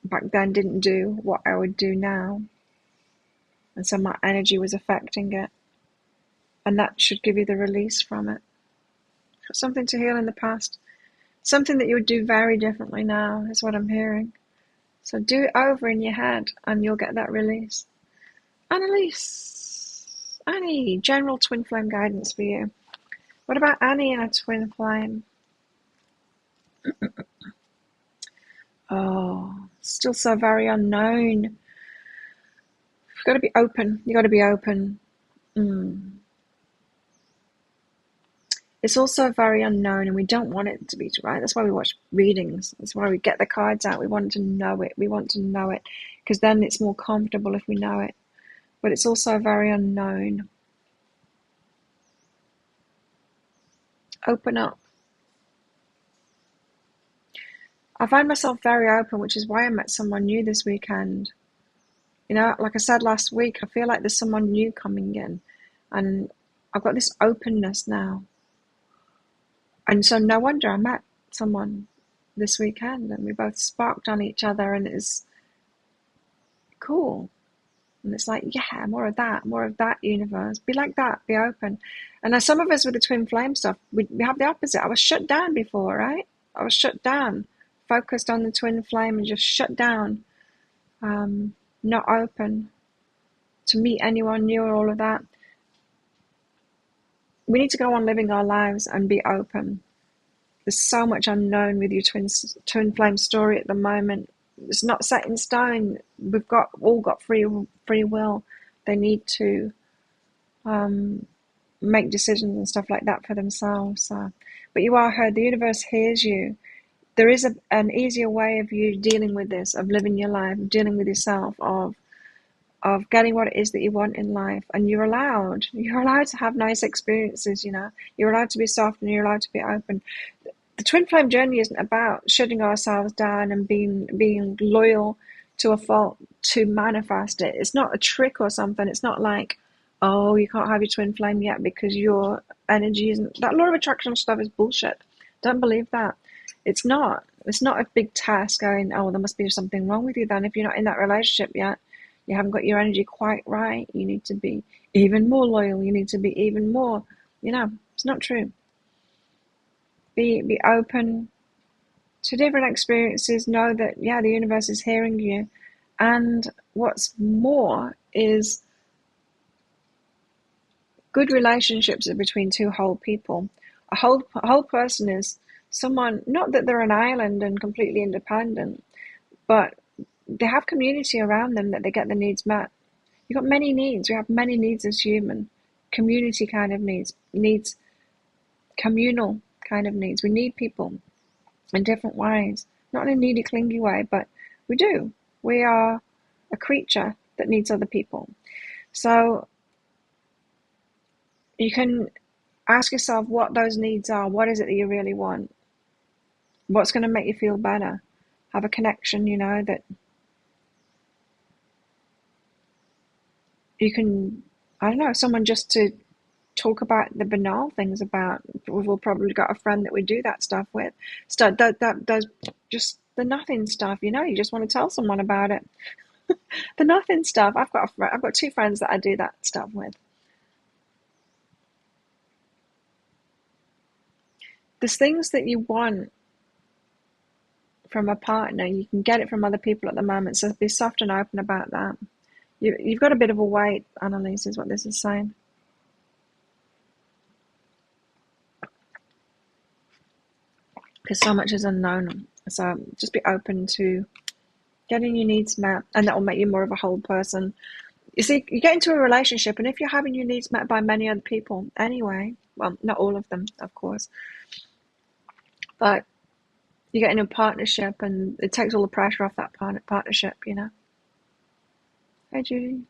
back then didn't do what I would do now. And so my energy was affecting it. And that should give you the release from it. Something to heal in the past. Something that you would do very differently now is what I'm hearing. So do it over in your head and you'll get that release. Annalise, Annie, general twin flame guidance for you. What about Annie and a twin flame? Oh, still so very unknown. You've got to be open. You've got to be open. It's also very unknown, and we don't want it to be, right? That's why we watch readings. That's why we get the cards out. We want to know it. We want to know it because then it's more comfortable if we know it. But it's also very unknown. Open up. I find myself very open, which is why I met someone new this weekend. Like I said last week, I feel like there's someone new coming in, and I've got this openness now. And so no wonder I met someone this weekend, and we both sparked on each other, and it's cool. And it's like, yeah, more of that universe. Be like that, be open. And as some of us with the twin flame stuff, we have the opposite. I was shut down before, right? I was shut down, focused on the twin flame and just shut down, not open to meet anyone new or all of that. We need to go on living our lives and be open. There's so much unknown with your twin flame story at the moment. It's not set in stone. We've all got free will. They need to make decisions and stuff like that for themselves. But you are heard. The universe hears you. There is an easier way of you dealing with this, of living your life, of dealing with yourself, of getting what it is that you want in life. And you're allowed to have nice experiences, You're allowed to be soft and you're allowed to be open. The twin flame journey isn't about shutting ourselves down and being loyal to a fault to manifest it. It's not a trick or something. It's not like, oh, you can't have your twin flame yet because your energy isn't. That law of attraction stuff is bullshit. Don't believe that. It's not. It's not a big task going, oh, there must be something wrong with you then. If you're not in that relationship yet, you haven't got your energy quite right. You need to be even more loyal. You need to be even more, it's not true. Be open to different experiences. Know that, the universe is hearing you. And what's more is good relationships are between two whole people. A whole person is someone, not that they're an island and completely independent, but they have community around them that they get their needs met. You've got many needs. We have many needs as human. Community kind of needs communal kind of needs. We need people in different ways. Not in a needy, clingy way, but we do. We are a creature that needs other people. So you can ask yourself what those needs are. What is it that you really want? What's going to make you feel better? Have a connection, that you can, I don't know, someone just to talk about the banal things about. We've all probably got a friend that we do that stuff with. That does just the nothing stuff, you just want to tell someone about it. The nothing stuff. I've got two friends that I do that stuff with. There's things that you want from a partner. You can get it from other people at the moment, so be soft and open about that. You've got a bit of a weight, Annalise, is what this is saying. Because so much is unknown. So just be open to getting your needs met, and that will make you more of a whole person. You see, you get into a relationship, and if you're having your needs met by many other people anyway, well, not all of them, of course, but you get into a partnership, and it takes all the pressure off that partnership, Hey, Judy.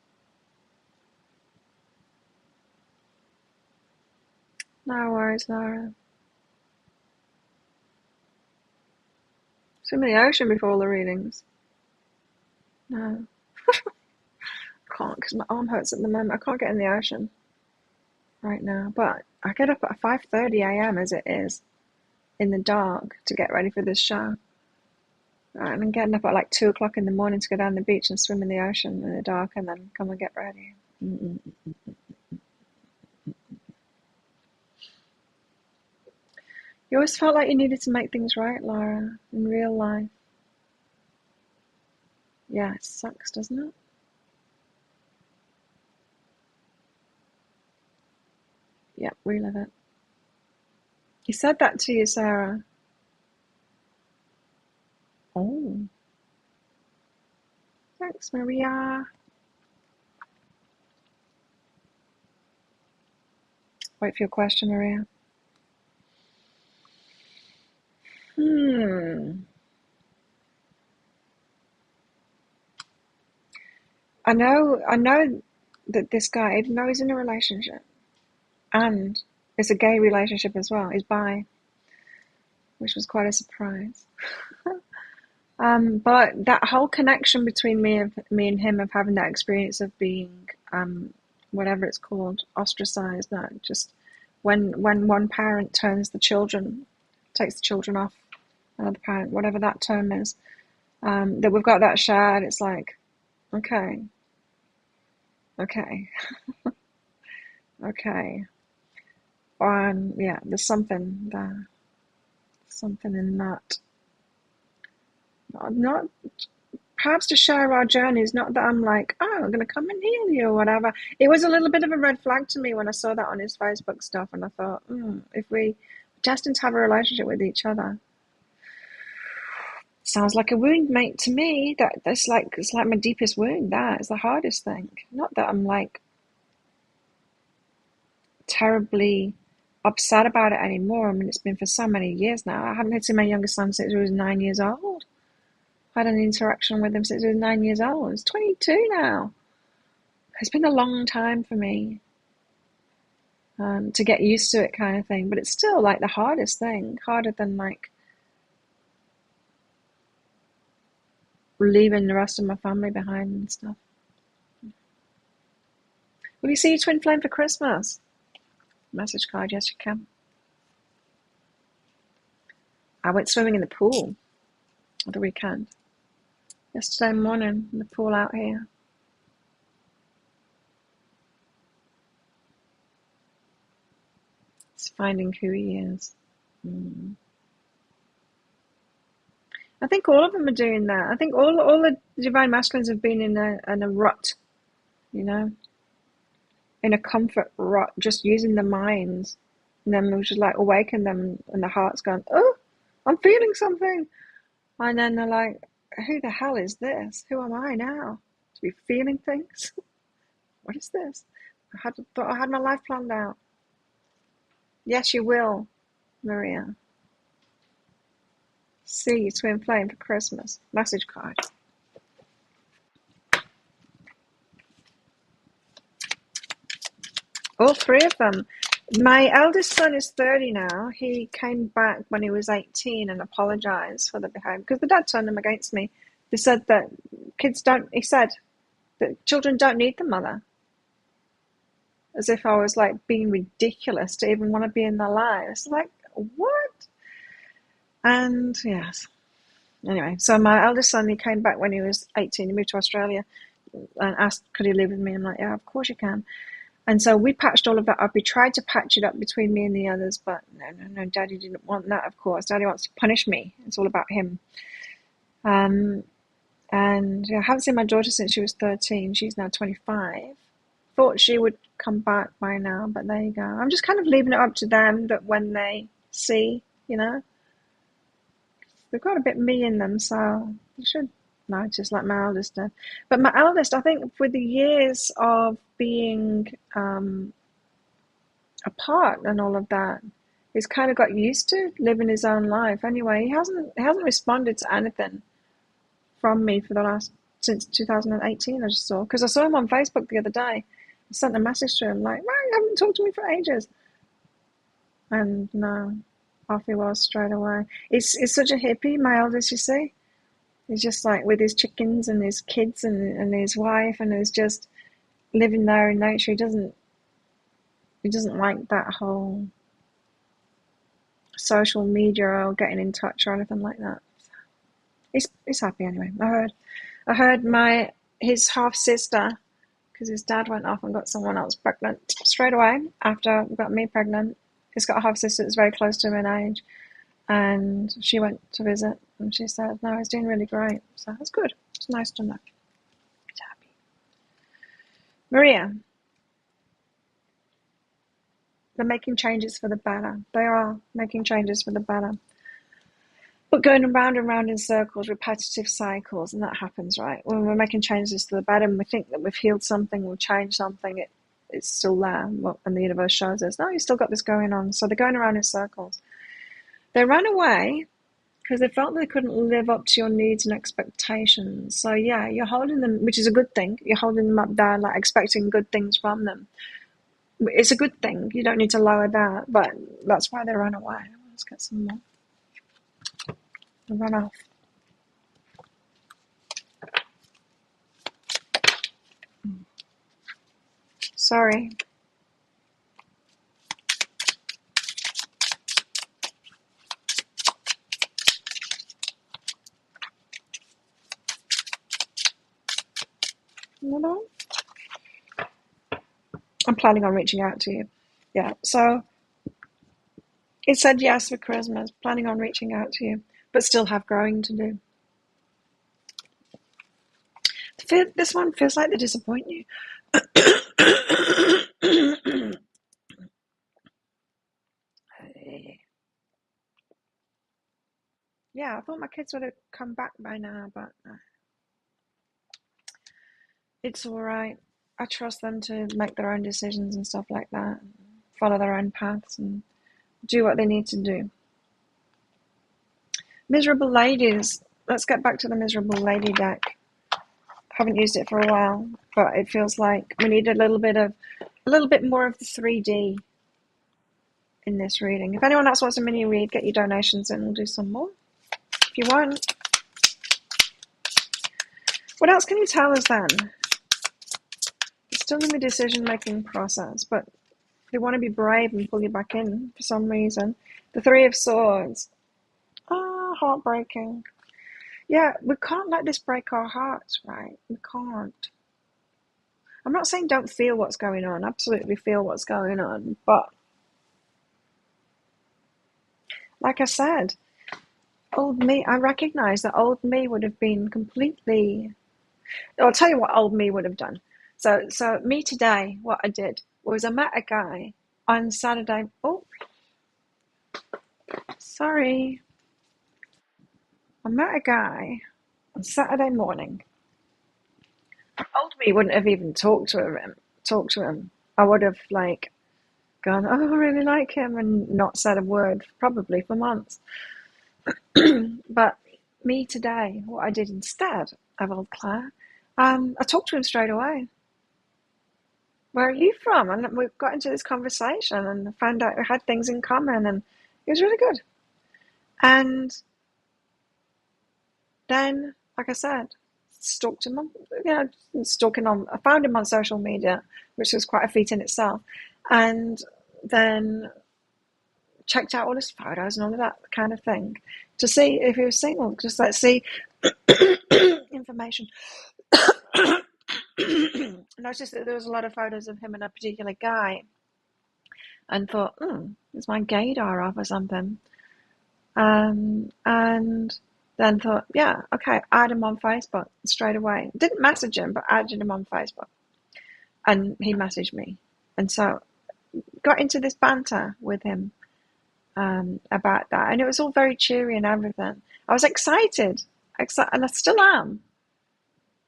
No worries, Laura. Swim in the ocean before all the readings. No. Can't, because my arm hurts at the moment. I can't get in the ocean right now. But I get up at 5:30 a.m. as it is, in the dark, to get ready for this show. And I'm getting up at like 2 o'clock in the morning to go down the beach and swim in the ocean in the dark and then come and get ready. You always felt like you needed to make things right, Laura, in real life. Yeah, it sucks, doesn't it? Yep, relive it. He said that to you, Sarah. Oh. Thanks, Maria. Wait for your question, Maria. I know that this guy, even though he's in a relationship, and it's a gay relationship as well, he's bi, which was quite a surprise. But that whole connection between me and him, of having that experience of being, whatever it's called, ostracized, that just when one parent takes the children off another parent, whatever that term is, that we've got that shared. It's like, okay, yeah, there's something there, something in that. Not perhaps to share our journeys, not that I'm like, oh, I'm going to come and heal you or whatever. It was a little bit of a red flag to me when I saw that on his Facebook stuff, and I thought, if we destined to have a relationship with each other, sounds like a wound, mate, to me. It's like my deepest wound. That is the hardest thing. Not that I'm like terribly upset about it anymore. I mean, it's been for so many years now. I haven't seen my youngest son since he was 9 years old. I had an interaction with him since he was 9 years old. He's 22 now. It's been a long time for me to get used to it, kind of thing. But it's still like the hardest thing, harder than like leaving the rest of my family behind and stuff. Will you see your twin flame for Christmas? Message card, yes you can. I went swimming in the pool at the weekend. Yesterday morning in the pool out here. It's finding who he is. I think all of them are doing that. I think all the divine masculines have been in a rut, you know, in a comfort rut, just using the minds, and then we should like awaken them, and the heart's going, oh, I'm feeling something, and then they're like, who the hell is this? Who am I now to be feeling things? What is this? Thought I had my life planned out. Yes, you will, Maria. See your twin flame for Christmas. Message card. All three of them. My eldest son is 30 now. He came back when he was 18 and apologized for the behavior because the dad turned him against me. They said that he said that children don't need the mother. As if I was like being ridiculous to even want to be in their lives. Like, what? And yes. Anyway, so my eldest son, he came back when he was 18. He moved to Australia and asked, could he live with me? I'm like, yeah, of course you can. And so we patched all of that up. We tried to patch it up between me and the others, but no, Daddy didn't want that, of course. Daddy wants to punish me. It's all about him. And yeah, I haven't seen my daughter since she was 13. She's now 25. Thought she would come back by now, but there you go. I'm just kind of leaving it up to them that when they see, you know, they've got a bit me in them, so they should notice, like my eldest did. But my eldest, I think, with the years of being apart and all of that, he's kind of got used to living his own life. Anyway, he hasn't responded to anything from me since 2018. I just saw, because I saw him on Facebook the other day. I sent a message to him like, "Well, you haven't talked to me for ages," and no, off he was straight away. He's such a hippie, my eldest. You see, he's just like with his chickens and his kids and his wife, and he's just living there in nature. He doesn't like that whole social media or getting in touch or anything like that. He's happy anyway. I heard his half sister, because his dad went off and got someone else pregnant straight away after he got me pregnant. He's got a half sister that's very close to him in age, and she went to visit, and she said, "No, he's doing really great." So that's good. It's nice to know. He's happy. Maria. They're making changes for the better. They are making changes for the better. But going around and round in circles, repetitive cycles, and that happens, right? When we're making changes to the better and we think that we've healed something, we've changed something, it's still there. And the universe shows us, no, you've still got this going on. So they're going around in circles. They ran away because they felt they couldn't live up to your needs and expectations. So yeah, you're holding them, which is a good thing. You're holding them up there, like expecting good things from them. It's a good thing. You don't need to lower that, but that's why they ran away. Let's get some more. They run off. Sorry. No. I'm planning on reaching out to you. Yeah, so it said yes for Christmas, planning on reaching out to you, but still have growing to do. This one feels like they disappoint you. Yeah, I thought my kids would have come back by now, but it's all right. I trust them to make their own decisions and stuff like that, follow their own paths and do what they need to do. Miserable ladies. Let's get back to the miserable lady deck. Haven't used it for a while, but it feels like we need a little bit more of the 3D in this reading. If anyone else wants a mini read, get your donations in. We'll do some more if you want. What else can you tell us then? It's still in the decision-making process, but they want to be brave and pull you back in for some reason. The Three of Swords. Ah, heartbreaking. Yeah, we can't let this break our hearts, right? We can't. I'm not saying don't feel what's going on. Absolutely feel what's going on. But like I said, old me, I recognize that old me would have been completely... I'll tell you what old me would have done. So me today, what I did was I met a guy on Saturday. Oh, sorry. I met a guy on Saturday morning. Old me wouldn't have even talked to him. I would have like gone, oh, I really like him, and not said a word probably for months. But me today, what I did instead of old Claire, I talked to him straight away. Where are you from? And we got into this conversation and found out we had things in common, and it was really good. And then, like I said, stalked him I found him on social media, which was quite a feat in itself. And then checked out all his photos and all of that kind of thing to see if he was single. Just let's see information. Noticed that there was a lot of photos of him and a particular guy, and thought, is my gaydar off or something? And then thought, yeah, okay, add him on Facebook straight away. Didn't message him, but added him on Facebook. And he messaged me. And so got into this banter with him about that. And it was all very cheery and everything. I was excited, and I still am,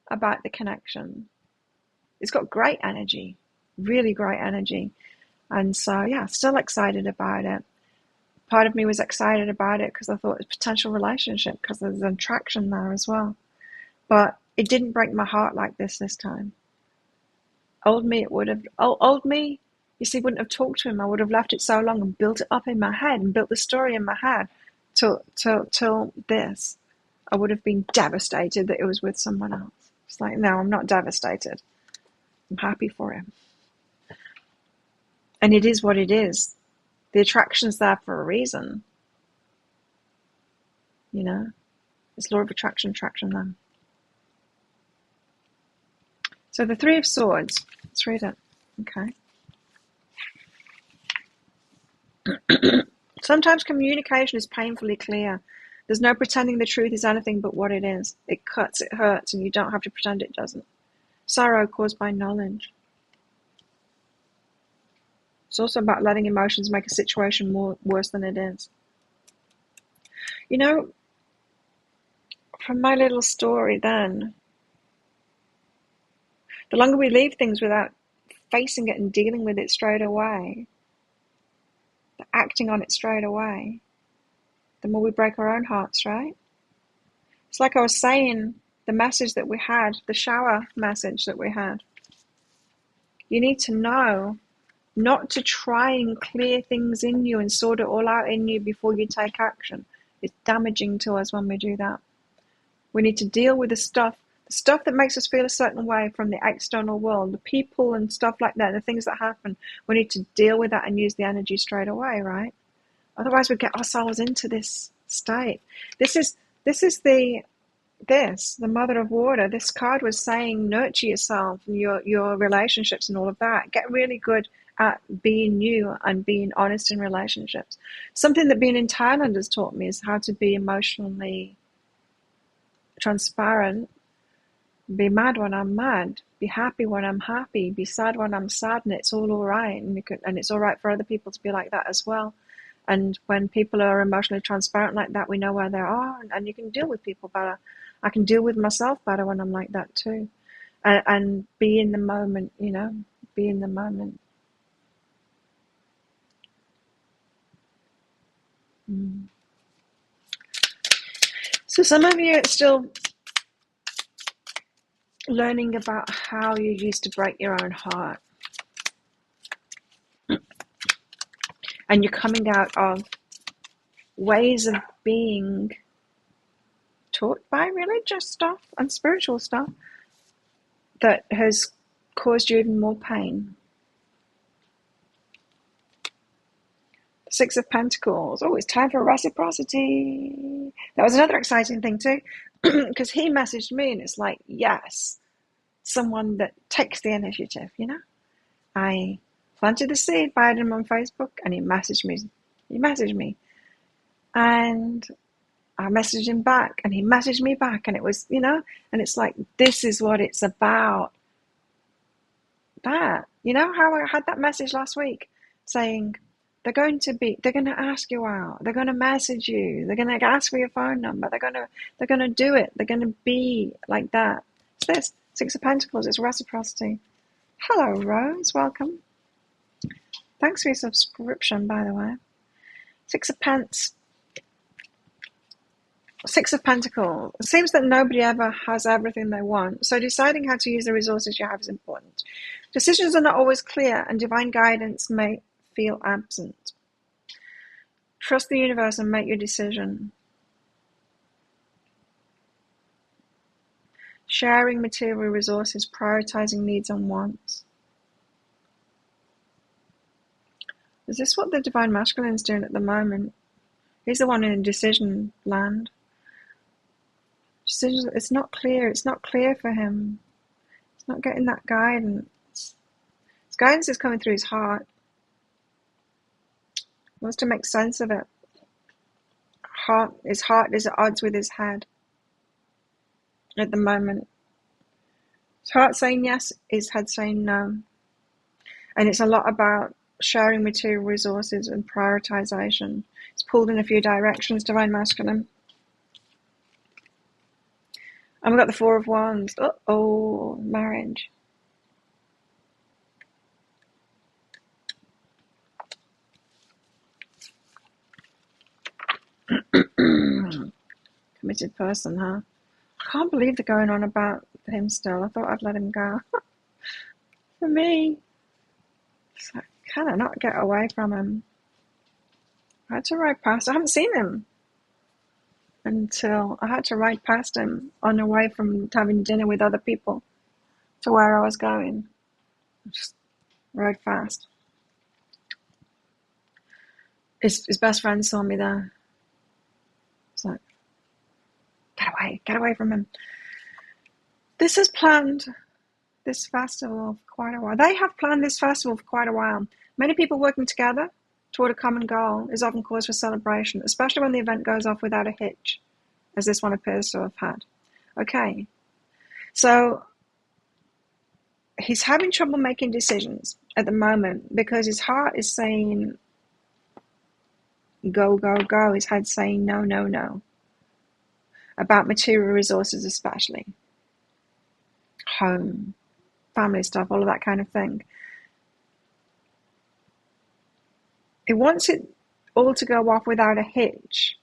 about the connection. It's got great energy, really great energy. And so, yeah, still excited about it. Part of me was excited about it because I thought it was a potential relationship, because there's an attraction there as well. But it didn't break my heart like this time. Old me, old me, you see, wouldn't have talked to him. I would have left it so long and built it up in my head and built the story in my head till this. I would have been devastated that it was with someone else. It's like, no, I'm not devastated. I'm happy for him. And it is what it is. The attraction's there for a reason. You know? It's law of attraction then. So the Three of Swords. Let's read it. Okay. Sometimes communication is painfully clear. There's no pretending the truth is anything but what it is. It cuts, it hurts, and you don't have to pretend it doesn't. Sorrow caused by knowledge. It's also about letting emotions make a situation worse than it is. You know, from my little story then, the longer we leave things without facing it and dealing with it straight away, acting on it straight away, the more we break our own hearts, right? It's like I was saying, the message that we had, the shower message that we had. You need to know not to try and clear things in you and sort it all out in you before you take action. It's damaging to us when we do that. We need to deal with the stuff that makes us feel a certain way from the external world, the people and stuff like that, the things that happen. We need to deal with that and use the energy straight away, right? Otherwise we get ourselves into this state. This is the Mother of Water. This card was saying nurture yourself and your relationships and all of that. Get really good at being you and being honest in relationships. Something that being in Thailand has taught me is how to be emotionally transparent. Be mad when I'm mad. Be happy when I'm happy. Be sad when I'm sad, and it's all right. And it's all right for other people to be like that as well. And when people are emotionally transparent like that, we know where they are, and you can deal with people better. I can deal with myself better when I'm like that too. And be in the moment, be in the moment. So some of you are still learning about how you used to break your own heart. And you're coming out of ways of being taught by religious stuff and spiritual stuff that has caused you even more pain. Six of Pentacles. Oh, it's time for reciprocity. That was another exciting thing too, because he messaged me and it's like, yes, someone that takes the initiative, you know? I planted the seed, fired him on Facebook, and he messaged me. And I messaged him back, and he messaged me back, and it was, you know, and it's like, this is what it's about. That, you know, how I had that message last week saying, they're going to ask you out, they're going to message you, they're going to ask for your phone number, they're going to do it, they're going to be like that. It's this, Six of Pentacles, it's reciprocity. Hello, Rose, welcome. Thanks for your subscription, by the way. Six of Pentacles. It seems that nobody ever has everything they want, so deciding how to use the resources you have is important. Decisions are not always clear, and divine guidance may feel absent. Trust the universe and make your decision. Sharing material resources, prioritizing needs and wants. Is this what the Divine Masculine is doing at the moment? He's the one in decision land. Decisions, it's not clear. It's not clear for him. He's not getting that guidance. His guidance is coming through his heart. He wants to make sense of it. His heart is at odds with his head at the moment. His heart saying yes, his head saying no. And it's a lot about sharing material resources and prioritization. It's pulled in a few directions, Divine Masculine. And we've got the Four of Wands. Uh-oh, marriage. Committed person, huh? I can't believe they're going on about him still. I thought I'd let him go. For me, so can I not get away from him? I had to ride past. I haven't seen him until I had to ride past him on the way from having dinner with other people to where I was going. I just rode fast. His best friend saw me there. It's like, get away from him. This has planned this festival for quite a while. They have planned this festival for quite a while. Many people working together toward a common goal is often cause for celebration, especially when the event goes off without a hitch, as this one appears to have had. Okay, so he's having trouble making decisions at the moment because his heart is saying go, go, go. His head's saying no, no, no. About material resources especially. Home, family stuff, all of that kind of thing. He wants it all to go off without a hitch.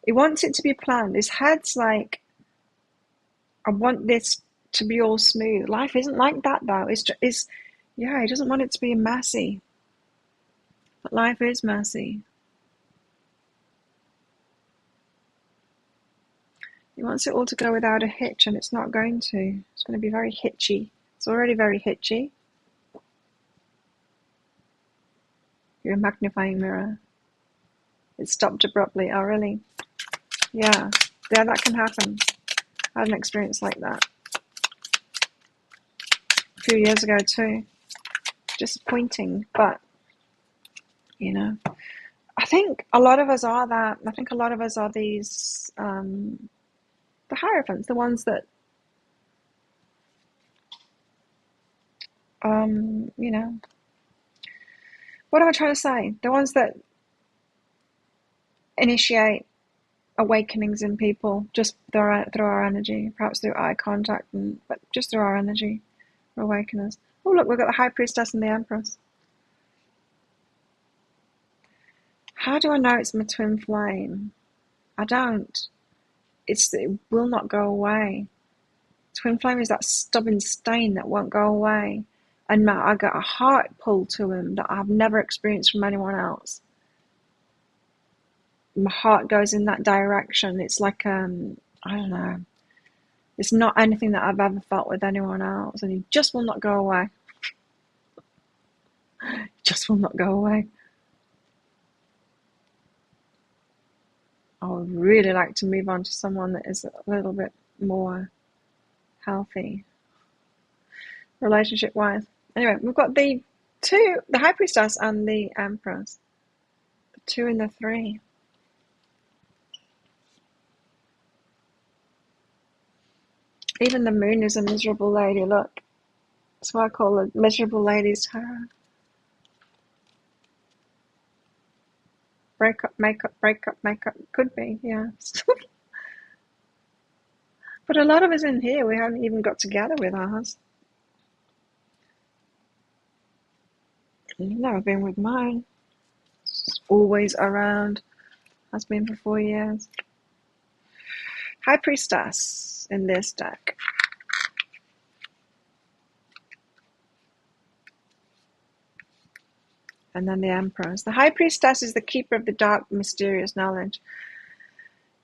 He wants it to be planned. His head's like, I want this to be all smooth. Life isn't like that though. Yeah, he doesn't want it to be messy. But life is messy. He wants it all to go without a hitch, and it's not going to. It's going to be very hitchy. It's already very hitchy. You're a magnifying mirror. It stopped abruptly. Oh, really? Yeah, that can happen. I had an experience like that a few years ago too. Disappointing, but, you know. I think a lot of us are that. I think a lot of us are these... the Hierophants, the ones that, you know, what am I trying to say? The ones that initiate awakenings in people just through our energy, perhaps through eye contact, but just through our energy, we're awakeners. Oh, look, we've got the High Priestess and the Empress. How do I know it's my twin flame? I don't. It will not go away. Twin flame is that stubborn stain that won't go away. And I got a heart pull to him that I've never experienced from anyone else. My heart goes in that direction. It's like I don't know. It's not anything that I've ever felt with anyone else, and he just will not go away. Just will not go away. I would really like to move on to someone that is a little bit more healthy, relationship-wise. Anyway, we've got the High Priestess and the Empress. The 2 and the 3. Even the Moon is a miserable lady, look. That's why I call it Miserable Lady's Tarot. Break up, make up, break up, make up. Could be, yes. But a lot of us in here, we haven't even got together with ours. You've never been with mine. It's always around. Has been for 4 years. High Priestess in this deck. And then the Empress. The High Priestess is the keeper of the dark, mysterious knowledge.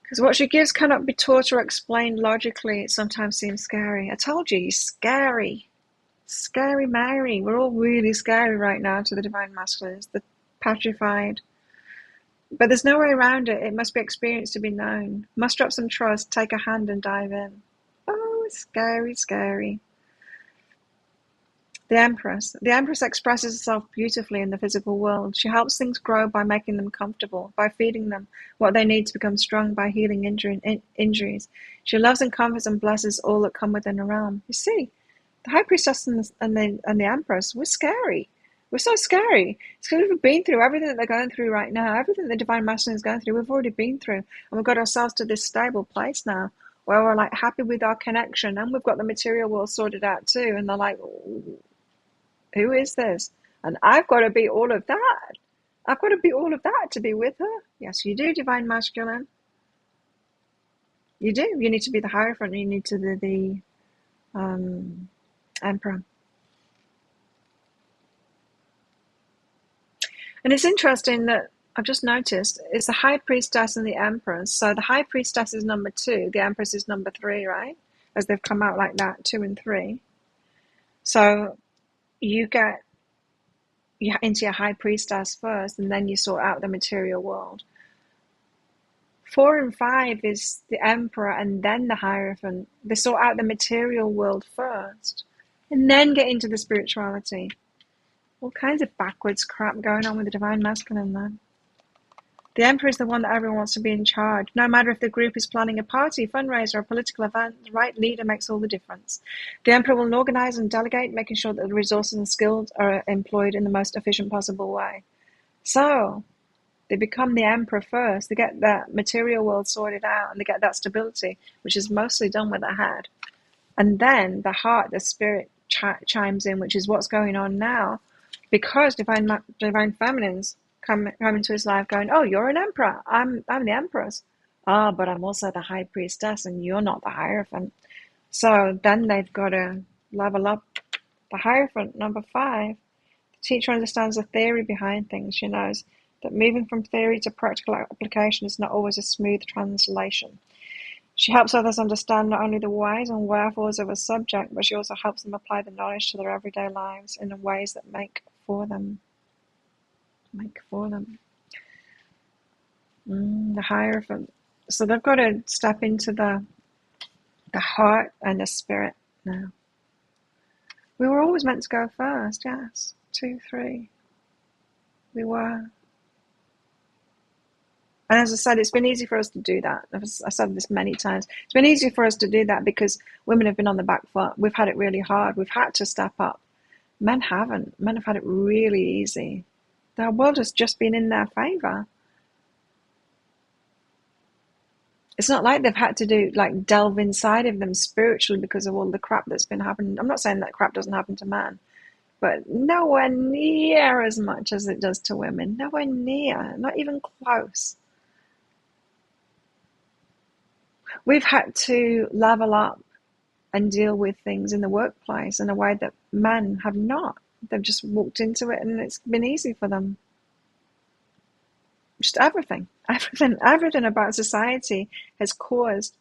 Because what she gives cannot be taught or explained logically. It sometimes seems scary. I told you, you're scary. Scary Mary. We're all really scary right now to the Divine Masculines. The petrified. But there's no way around it. It must be experienced to be known. Muster up some trust, take a hand and dive in. Oh, scary, scary. The Empress. The Empress expresses herself beautifully in the physical world. She helps things grow by making them comfortable, by feeding them what they need to become strong, by healing injuries. She loves and comforts and blesses all that come within her realm. You see, the High Priestess and the Empress, we're scary. We're so scary. It's because we've been through everything that they're going through right now, everything the Divine Masculine is going through, we've already been through. And we've got ourselves to this stable place now where we're like happy with our connection, and we've got the material world sorted out too. And they're like, who is this? And I've got to be all of that. I've got to be all of that to be with her. Yes, you do, Divine Masculine. You do. You need to be the Hierophant. You need to be the Emperor. And it's interesting that I've just noticed it's the High Priestess and the Empress. So the High Priestess is number 2. The Empress is number 3, right? As they've come out like that, 2 and 3. So you get into your High Priestess first, and then you sort out the material world. 4 and 5 is the Emperor and then the Hierophant. They sort out the material world first, and then get into the spirituality. All kinds of backwards crap going on with the Divine Masculine there. The Emperor is the one that everyone wants to be in charge. No matter if the group is planning a party, fundraiser, or a political event, the right leader makes all the difference. The Emperor will organize and delegate, making sure that the resources and skills are employed in the most efficient possible way. So, they become the Emperor first. They get that material world sorted out, and they get that stability, which is mostly done with the head. And then the heart, the spirit chimes in, which is what's going on now, because divine feminines come into his life going, oh, you're an Emperor. I'm the Empress. Ah, but I'm also the High Priestess, and you're not the Hierophant. So then they've got to level up. The Hierophant, number 5. The teacher understands the theory behind things. She knows that moving from theory to practical application is not always a smooth translation. She helps others understand not only the whys and wherefores of a subject, but she also helps them apply the knowledge to their everyday lives in ways that make for them. The Hierophant. So they've got to step into the heart and the spirit now. We were always meant to go first, yes. 2, 3. We were. And as I said, it's been easy for us to do that. I've said this many times. It's been easy for us to do that because women have been on the back foot. We've had it really hard. We've had to step up. Men haven't. Men have had it really easy. The world has just been in their favor. It's not like they've had to delve inside of them spiritually because of all the crap that's been happening. I'm not saying that crap doesn't happen to men, but nowhere near as much as it does to women. Nowhere near. Not even close. We've had to level up and deal with things in the workplace in a way that men have not. They've just walked into it and it's been easy for them. Just everything about society has caused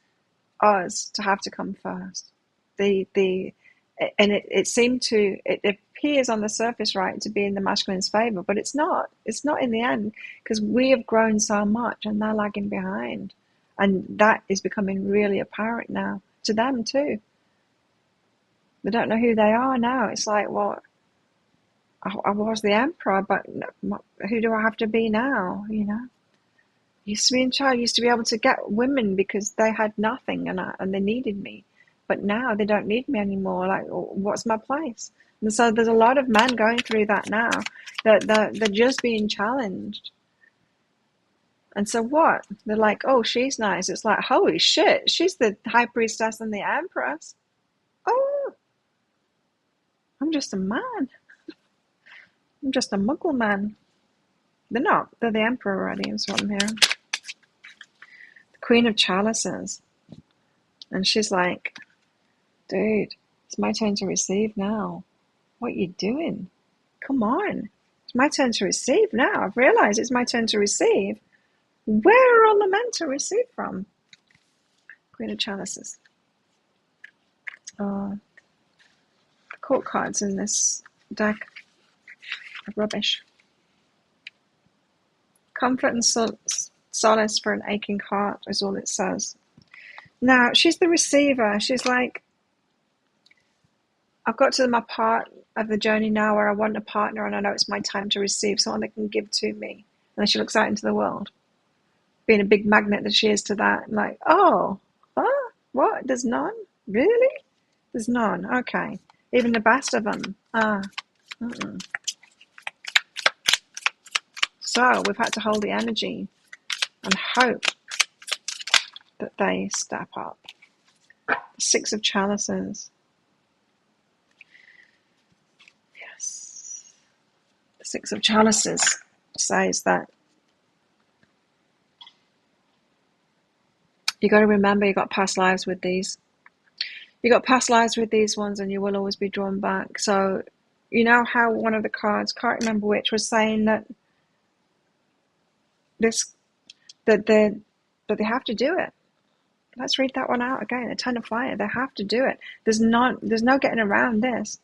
us to have to come first. It seemed to, it appears on the surface, right, to be in the masculine's favor, but it's not. It's not in the end, because we have grown so much and they're lagging behind. And that is becoming really apparent now to them too. They don't know who they are now. It's like, well, I was the emperor, but who do I have to be now? You know, used to be in charge. Used to be able to get women because they had nothing and they needed me, but now they don't need me anymore. Like, what's my place? And so there's a lot of men going through that now. That they're just being challenged. And so what? They're like, oh, she's nice. It's like, holy shit, she's the high priestess and the empress. Oh, I'm just a man. I'm just a muggle man. They're not. They're the emperor already, is what I'm hearing. The Queen of Chalices. And she's like, dude, it's my turn to receive now. What are you doing? Come on. It's my turn to receive now. I've realized it's my turn to receive. Where are all the men to receive from? Queen of Chalices. The court cards in this deck are rubbish. Comfort and solace for an aching heart is all it says. Now, she's the receiver. She's like, I've got to my part of the journey now where I want a partner and I know it's my time to receive someone that can give to me. And then she looks out into the world, being a big magnet that she is to that. Like, oh, huh? What? There's none? Really? There's none. Okay. Even the best of them. So we've had to hold the energy and hope that they step up. The Six of Chalices. Yes. The Six of Chalices says that you got to remember you got past lives with these. You got past lives with these ones and you will always be drawn back. So you know how one of the cards, can't remember which, was saying that that they have to do it. Let's read that one out again. A Ten of Fire. They have to do it. There's no getting around this.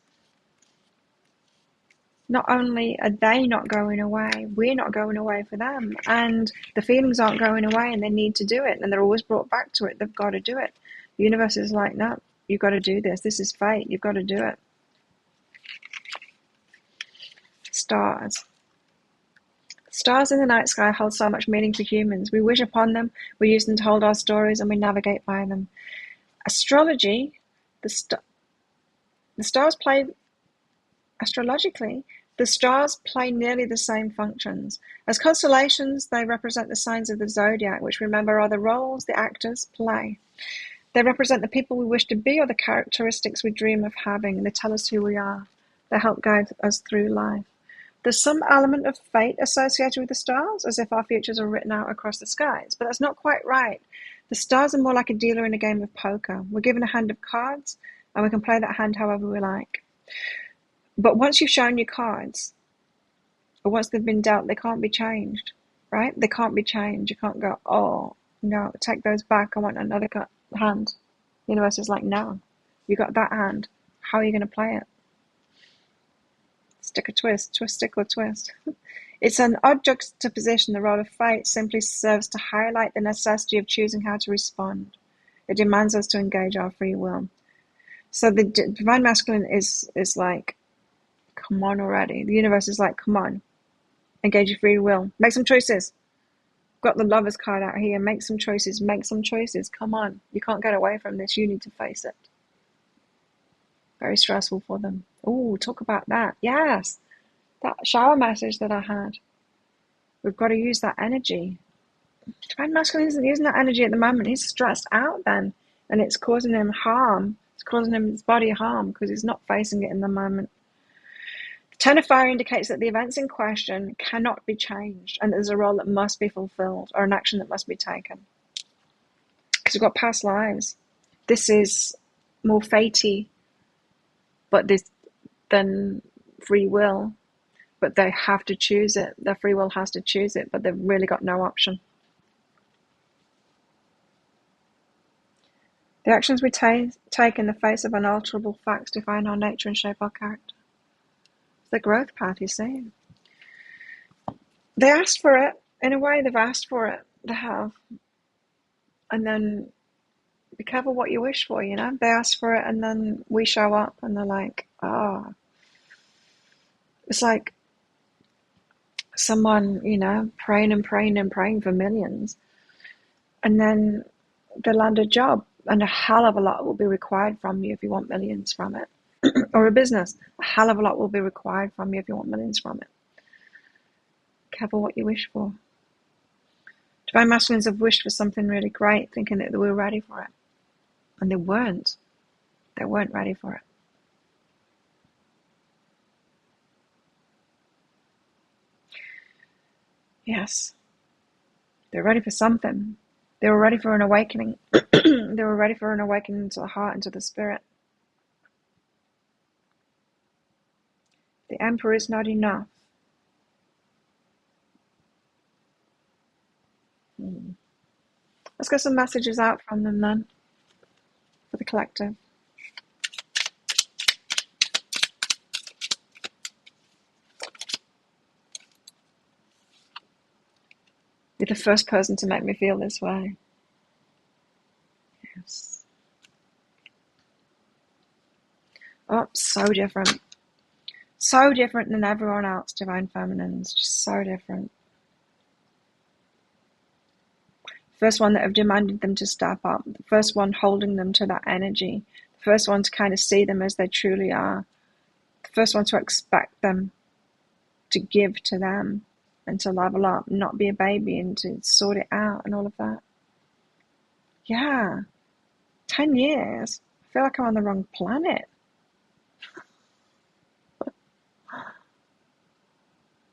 Not only are they not going away, we're not going away for them. And the feelings aren't going away and they need to do it. And they're always brought back to it. They've got to do it. The universe is like, no, you've got to do this. This is fate. You've got to do it. Stars. Stars in the night sky hold so much meaning for humans. We wish upon them, we use them to hold our stories, and we navigate by them. Astrology, the stars play, astrologically, the stars play nearly the same functions. As constellations, they represent the signs of the zodiac, which, remember, are the roles the actors play. They represent the people we wish to be or the characteristics we dream of having. They tell us who we are. They help guide us through life. There's some element of fate associated with the stars, as if our futures are written out across the skies, but that's not quite right. The stars are more like a dealer in a game of poker. We're given a hand of cards, and we can play that hand however we like. But once you've shown your cards, or once they've been dealt, they can't be changed, right? They can't be changed. You can't go, oh, no, take those back. I want another hand. The universe is like, no, you got that hand. How are you going to play it? Stick or twist, twist, stick or twist. It's an odd juxtaposition. The role of fate simply serves to highlight the necessity of choosing how to respond. It demands us to engage our free will. So the divine masculine is like, come on already. The universe is like, come on, engage your free will. Make some choices. Got the Lovers card out here. Make some choices. Make some choices. Come on. You can't get away from this. You need to face it. Very stressful for them. Oh, talk about that. Yes. That shower message that I had. We've got to use that energy. Divine masculine isn't using that energy at the moment. He's stressed out then. And it's causing him harm. It's causing his body harm because he's not facing it in the moment. The Ten of Fire indicates that the events in question cannot be changed. And there's a role that must be fulfilled or an action that must be taken. Because we've got past lives. This is more fatey. But this than free will, but they have to choose it. Their free will has to choose it, but they've really got no option. The actions we take in the face of unalterable facts define our nature and shape our character. It's the growth path, you see. They asked for it. In a way, they've asked for it. They have. And then be careful what you wish for, you know? They ask for it, and then we show up, and they're like, oh. It's like someone, you know, praying and praying and praying for millions. And then they land a job, and a hell of a lot will be required from you if you want millions from it. Or a business, a hell of a lot will be required from you if you want millions from it. Careful what you wish for. Divine masculines have wished for something really great, thinking that they were ready for it. And they weren't. They weren't ready for it. Yes. They're ready for something. They were ready for an awakening. They were ready for an awakening to the heart and to the spirit. The Emperor is not enough. Let's get some messages out from them then, for the collective. You're the first person to make me feel this way. Yes. Oh, so different. So different than everyone else, Divine Feminines. Just so different. First one that have demanded them to step up. The first one holding them to that energy. The first one to kind of see them as they truly are. The first one to expect them to give to them and to level up, not be a baby, and to sort it out and all of that. Yeah. 10 years. I feel like I'm on the wrong planet.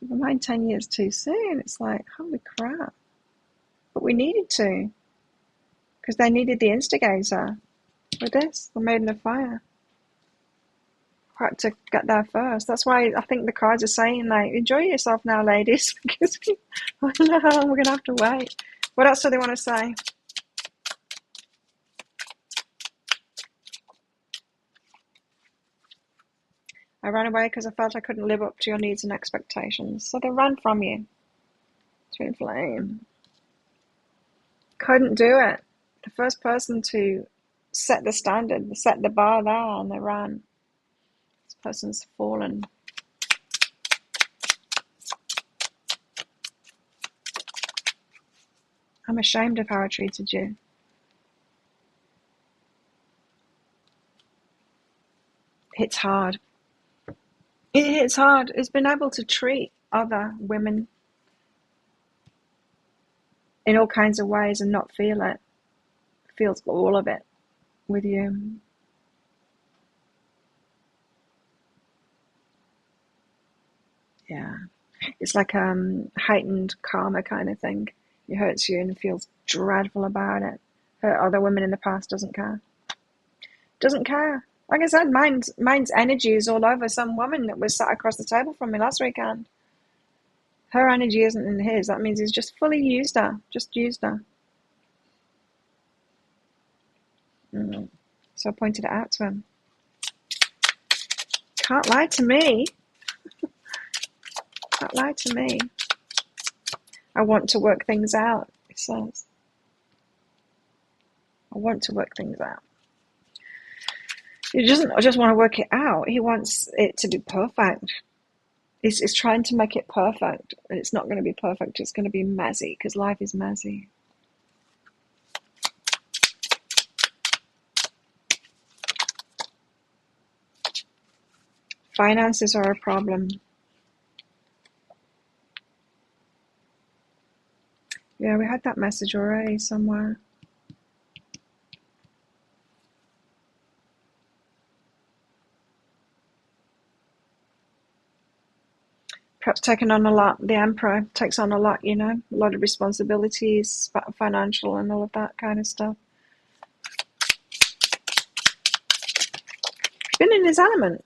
Never mind 10 years too soon. It's like, holy crap. But we needed to. Because they needed the instigator. With this, the Maiden of Fire. Had to get there first. That's why I think the cards are saying, like, enjoy yourself now, ladies. Because I don't know how long we're going to have to wait. What else do they want to say? I ran away because I felt I couldn't live up to your needs and expectations. So they ran from you. Twin flame. Couldn't do it. The first person to set the standard, set the bar there, and they ran. This person's fallen. I'm ashamed of how I treated you. It's hard. It hits hard. It's been able to treat other women in all kinds of ways and not feel it. Feels all of it with you. Yeah. It's like heightened karma kind of thing. It hurts you and feels dreadful about it. Hurt other women in the past, doesn't care. Doesn't care. Like I said, mine's energy is all over some woman that was sat across the table from me last weekend. Her energy isn't in his. That means he's just fully used her. Just used her. So I pointed it out to him. Can't lie to me. Can't lie to me. I want to work things out, he says. I want to work things out. He doesn't just want to work it out. He wants it to be perfect. He's trying to make it perfect. And it's not going to be perfect. It's going to be messy because life is messy. Finances are a problem. Yeah, we had that message already somewhere. Perhaps taking on a lot. The Emperor takes on a lot, you know, a lot of responsibilities, financial and all of that kind of stuff. Been in his element.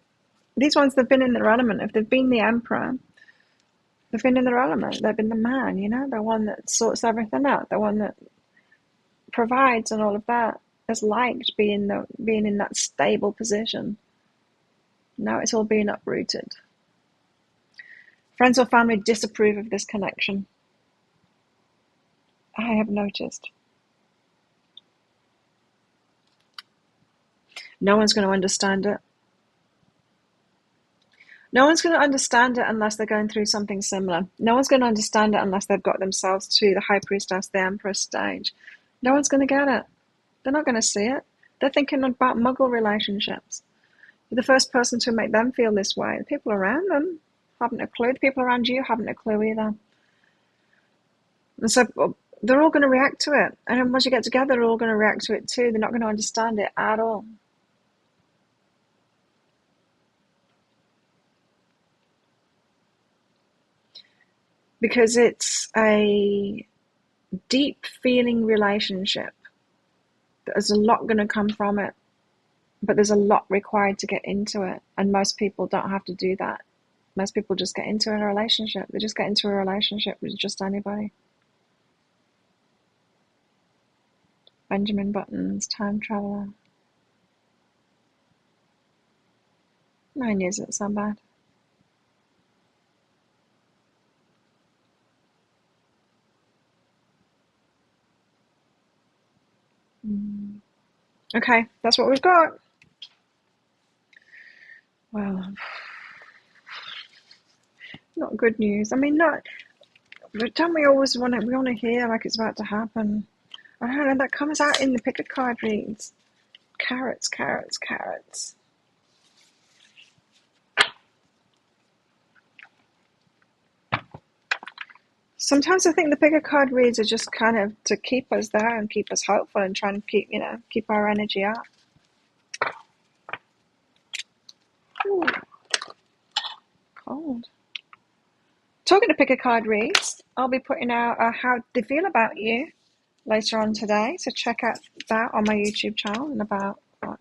These ones, they've been in their element. If they've been the Emperor, they've been in their element. They've been the man, you know, the one that sorts everything out, the one that provides and all of that. has liked being in that stable position. Now it's all being uprooted. Friends or family disapprove of this connection. I have noticed. No one's going to understand it. No one's going to understand it unless they're going through something similar. No one's going to understand it unless they've got themselves to the High Priestess, the Empress stage. No one's going to get it. They're not going to see it. They're thinking about muggle relationships. You're the first person to make them feel this way. The people around them haven't a clue. The people around you haven't a clue either. And so they're all going to react to it. And once you get together, they're all going to react to it too. They're not going to understand it at all. Because it's a deep feeling relationship. There's a lot going to come from it. But there's a lot required to get into it. And most people don't have to do that. Most people just get into a relationship. They just get into a relationship with just anybody. Benjamin Button's Time Traveler. 9 years isn't so bad. Okay, that's what we've got. Well, not good news. I mean, but don't we always want to hear like it's about to happen? I don't know, that comes out in the pick a card reads. Carrots, carrots, carrots. Sometimes I think the pick a card reads are just kind of to keep us there and keep us hopeful and try and keep our energy up. Ooh, cold. Talking to pick a card reads, I'll be putting out how they feel about you later on today. So check out that on my YouTube channel in about 10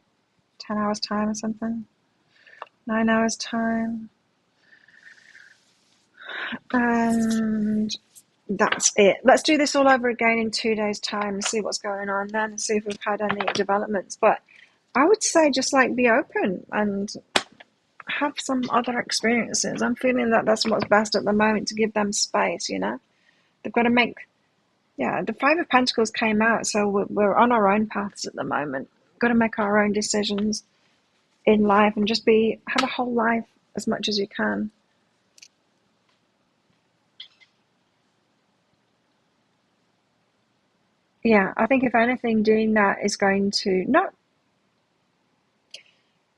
hours time or something. 9 hours time. And that's it. Let's do this all over again in 2 days time and see what's going on then and see if we've had any developments. But I would say just like be open and have some other experiences. I'm feeling that that's what's best at the moment, to give them space, you know. They've got to the Five of Pentacles came out, so we're on our own paths at the moment. Got to make our own decisions in life and just have a whole life as much as you can. Yeah, I think if anything, doing that is going to not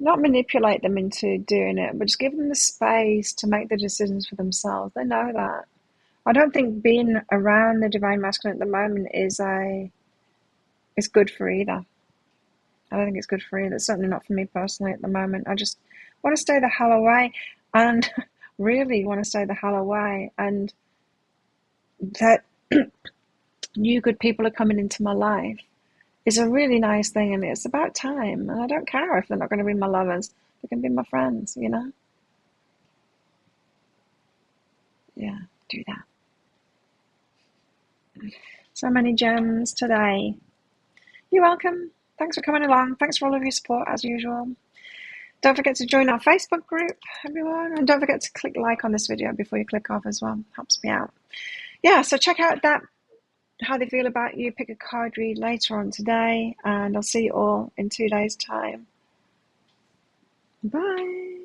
manipulate them into doing it, but just give them the space to make the decisions for themselves. They know that. I don't think being around the Divine Masculine at the moment is good for either. I don't think it's good for either. It's certainly not for me personally at the moment. I just want to stay the hell away, and really want to stay the hell away, and that new good people are coming into my life is a really nice thing, and it's about time. And I don't care if they're not going to be my lovers. They can be my friends, you know? Yeah, do that. So many gems today. You're welcome. Thanks for coming along. Thanks for all of your support, as usual. Don't forget to join our Facebook group, everyone. And don't forget to click like on this video before you click off as well. Helps me out. Yeah, so check out that how they feel about you. Pick a card read later on today. And I'll see you all in 2 days' time. Bye.